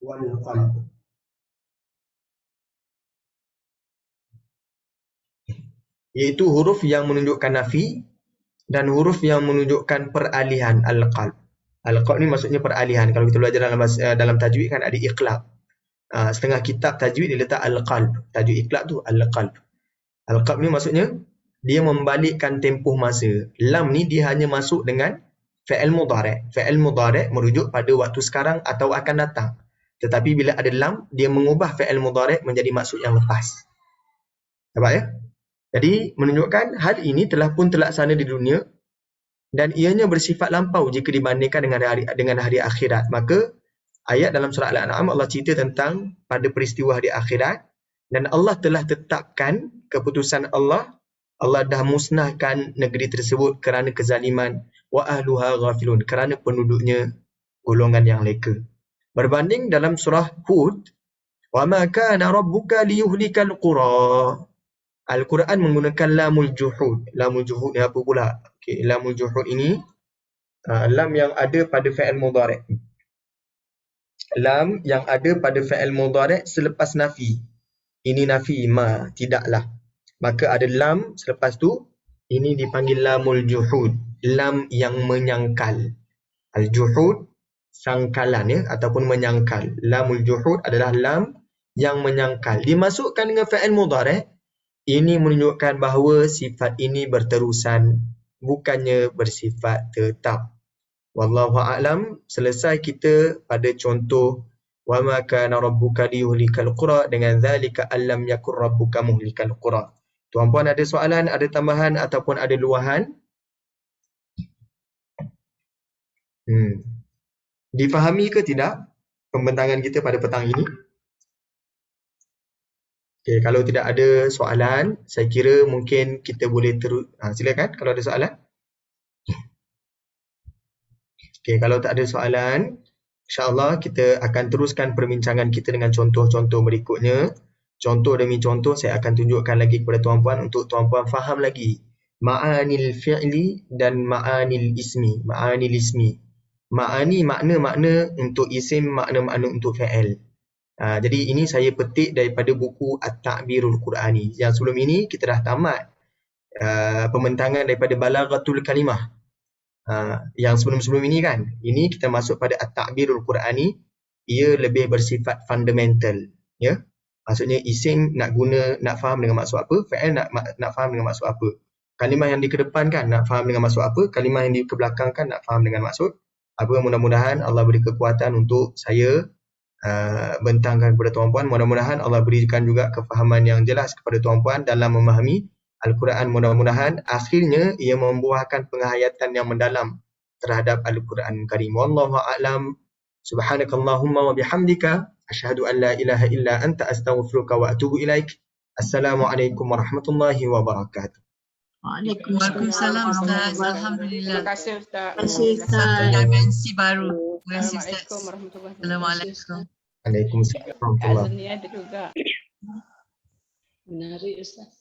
wal qalb. Iaitu huruf yang menunjukkan nafi dan huruf yang menunjukkan peralihan al-qalb. Al-qalb ni maksudnya peralihan. Kalau kita belajar dalam tajwid kan ada iqlab. Setengah kitab tajwid dia letak al-qalb. Tajwid iqlab tu al-qalb. Al-qalb ni maksudnya dia membalikkan tempoh masa. Lam ni dia hanya masuk dengan fa'il mudhari'. Fa'il mudhari' merujuk pada waktu sekarang atau akan datang. Tetapi bila ada lam, dia mengubah fa'il mudhari' menjadi maksud yang lepas. Nampak ya? Jadi menunjukkan hal ini telah pun terlaksana di dunia dan ianya bersifat lampau jika dibandingkan dengan hari akhirat. Maka ayat dalam surah Al-An'am Allah cerita tentang pada peristiwa hari akhirat dan Allah telah tetapkan keputusan Allah. Allah dah musnahkan negeri tersebut kerana kezaliman wa ahluha ghafilun, kerana penduduknya golongan yang leka. Berbanding dalam surah Hud, wa ma kana rabbuka liyuhlikal qura. Al-Quran menggunakan lamul juhud. Lamul juhud ni apa pula? Okay, lamul juhud ini lam yang ada pada fa'il mudhari'. Lam yang ada pada fa'il mudhari' selepas nafi. Ini nafi, ma, tidaklah. Maka ada lam selepas tu, ini dipanggil lamul juhud. Lam yang menyangkal. Al-juhud, sangkalan ya, ataupun menyangkal. Lamul juhud adalah lam yang menyangkal. Dimasukkan dengan fa'il mudhari'. Ini menunjukkan bahawa sifat ini berterusan bukannya bersifat tetap. Wallahu a'lam. Selesai kita pada contoh wa ma kana rabbuka liyuhlikal qura dengan zalika allam yakun rabbuka muhlikal qura. Tuan-puan ada soalan, ada tambahan ataupun ada luahan? Difahami ke tidak pembentangan kita pada petang ini? Okay, kalau tidak ada soalan, saya kira mungkin kita boleh terus. Silakan kalau ada soalan. Okay, kalau tak ada soalan, insyaAllah kita akan teruskan perbincangan kita dengan contoh-contoh berikutnya. Contoh demi contoh saya akan tunjukkan lagi kepada tuan-puan untuk tuan-puan faham lagi ma'anil fi'li dan ma'anil ismi. Ma'anil ismi. Ma'ani makna-makna untuk isim, makna-makna untuk fi'il. Jadi ini saya petik daripada buku At-Ta'birul Qur'ani. Yang sebelum ini kita dah tamat pembentangan daripada Balaghatul Kalimah. Yang sebelum-sebelum ini kan. Ini kita masuk pada At-Ta'birul Qur'ani. Ia lebih bersifat fundamental. Ya. Maksudnya isim nak faham dengan maksud apa, fi'il nak faham dengan maksud apa. Kalimah yang dikedepankan nak faham dengan maksud apa, kalimah yang dikebelakangkan nak faham dengan maksud apa. Mudah-mudahan Allah beri kekuatan untuk saya bentangkan kepada tuan-puan. Mudah-mudahan Allah berikan juga kefahaman yang jelas kepada tuan-puan dalam memahami Al-Quran. Mudah-mudahan akhirnya ia membuahkan penghayatan yang mendalam terhadap Al-Quran Karim. Wallahu a'lam. Subhanakallahumma wa bihamdika asyhadu an la ilaha illa anta astaghfiruka wa atubu ilaik. Assalamualaikum warahmatullahi wabarakatuh.
Waalaikumsalam Ustaz. Alhamdulillah.
Terima kasih Ustaz.
Terima kasih Ustaz. Satu dimensi baru. Terima kasih Ustaz.
Assalamualaikum warahmatullahi wabarakatuh.
Assalamualaikum.
Waalaikumsalam warahmatullahi wabarakatuh.
Azan ni ada juga. Menarik Ustaz.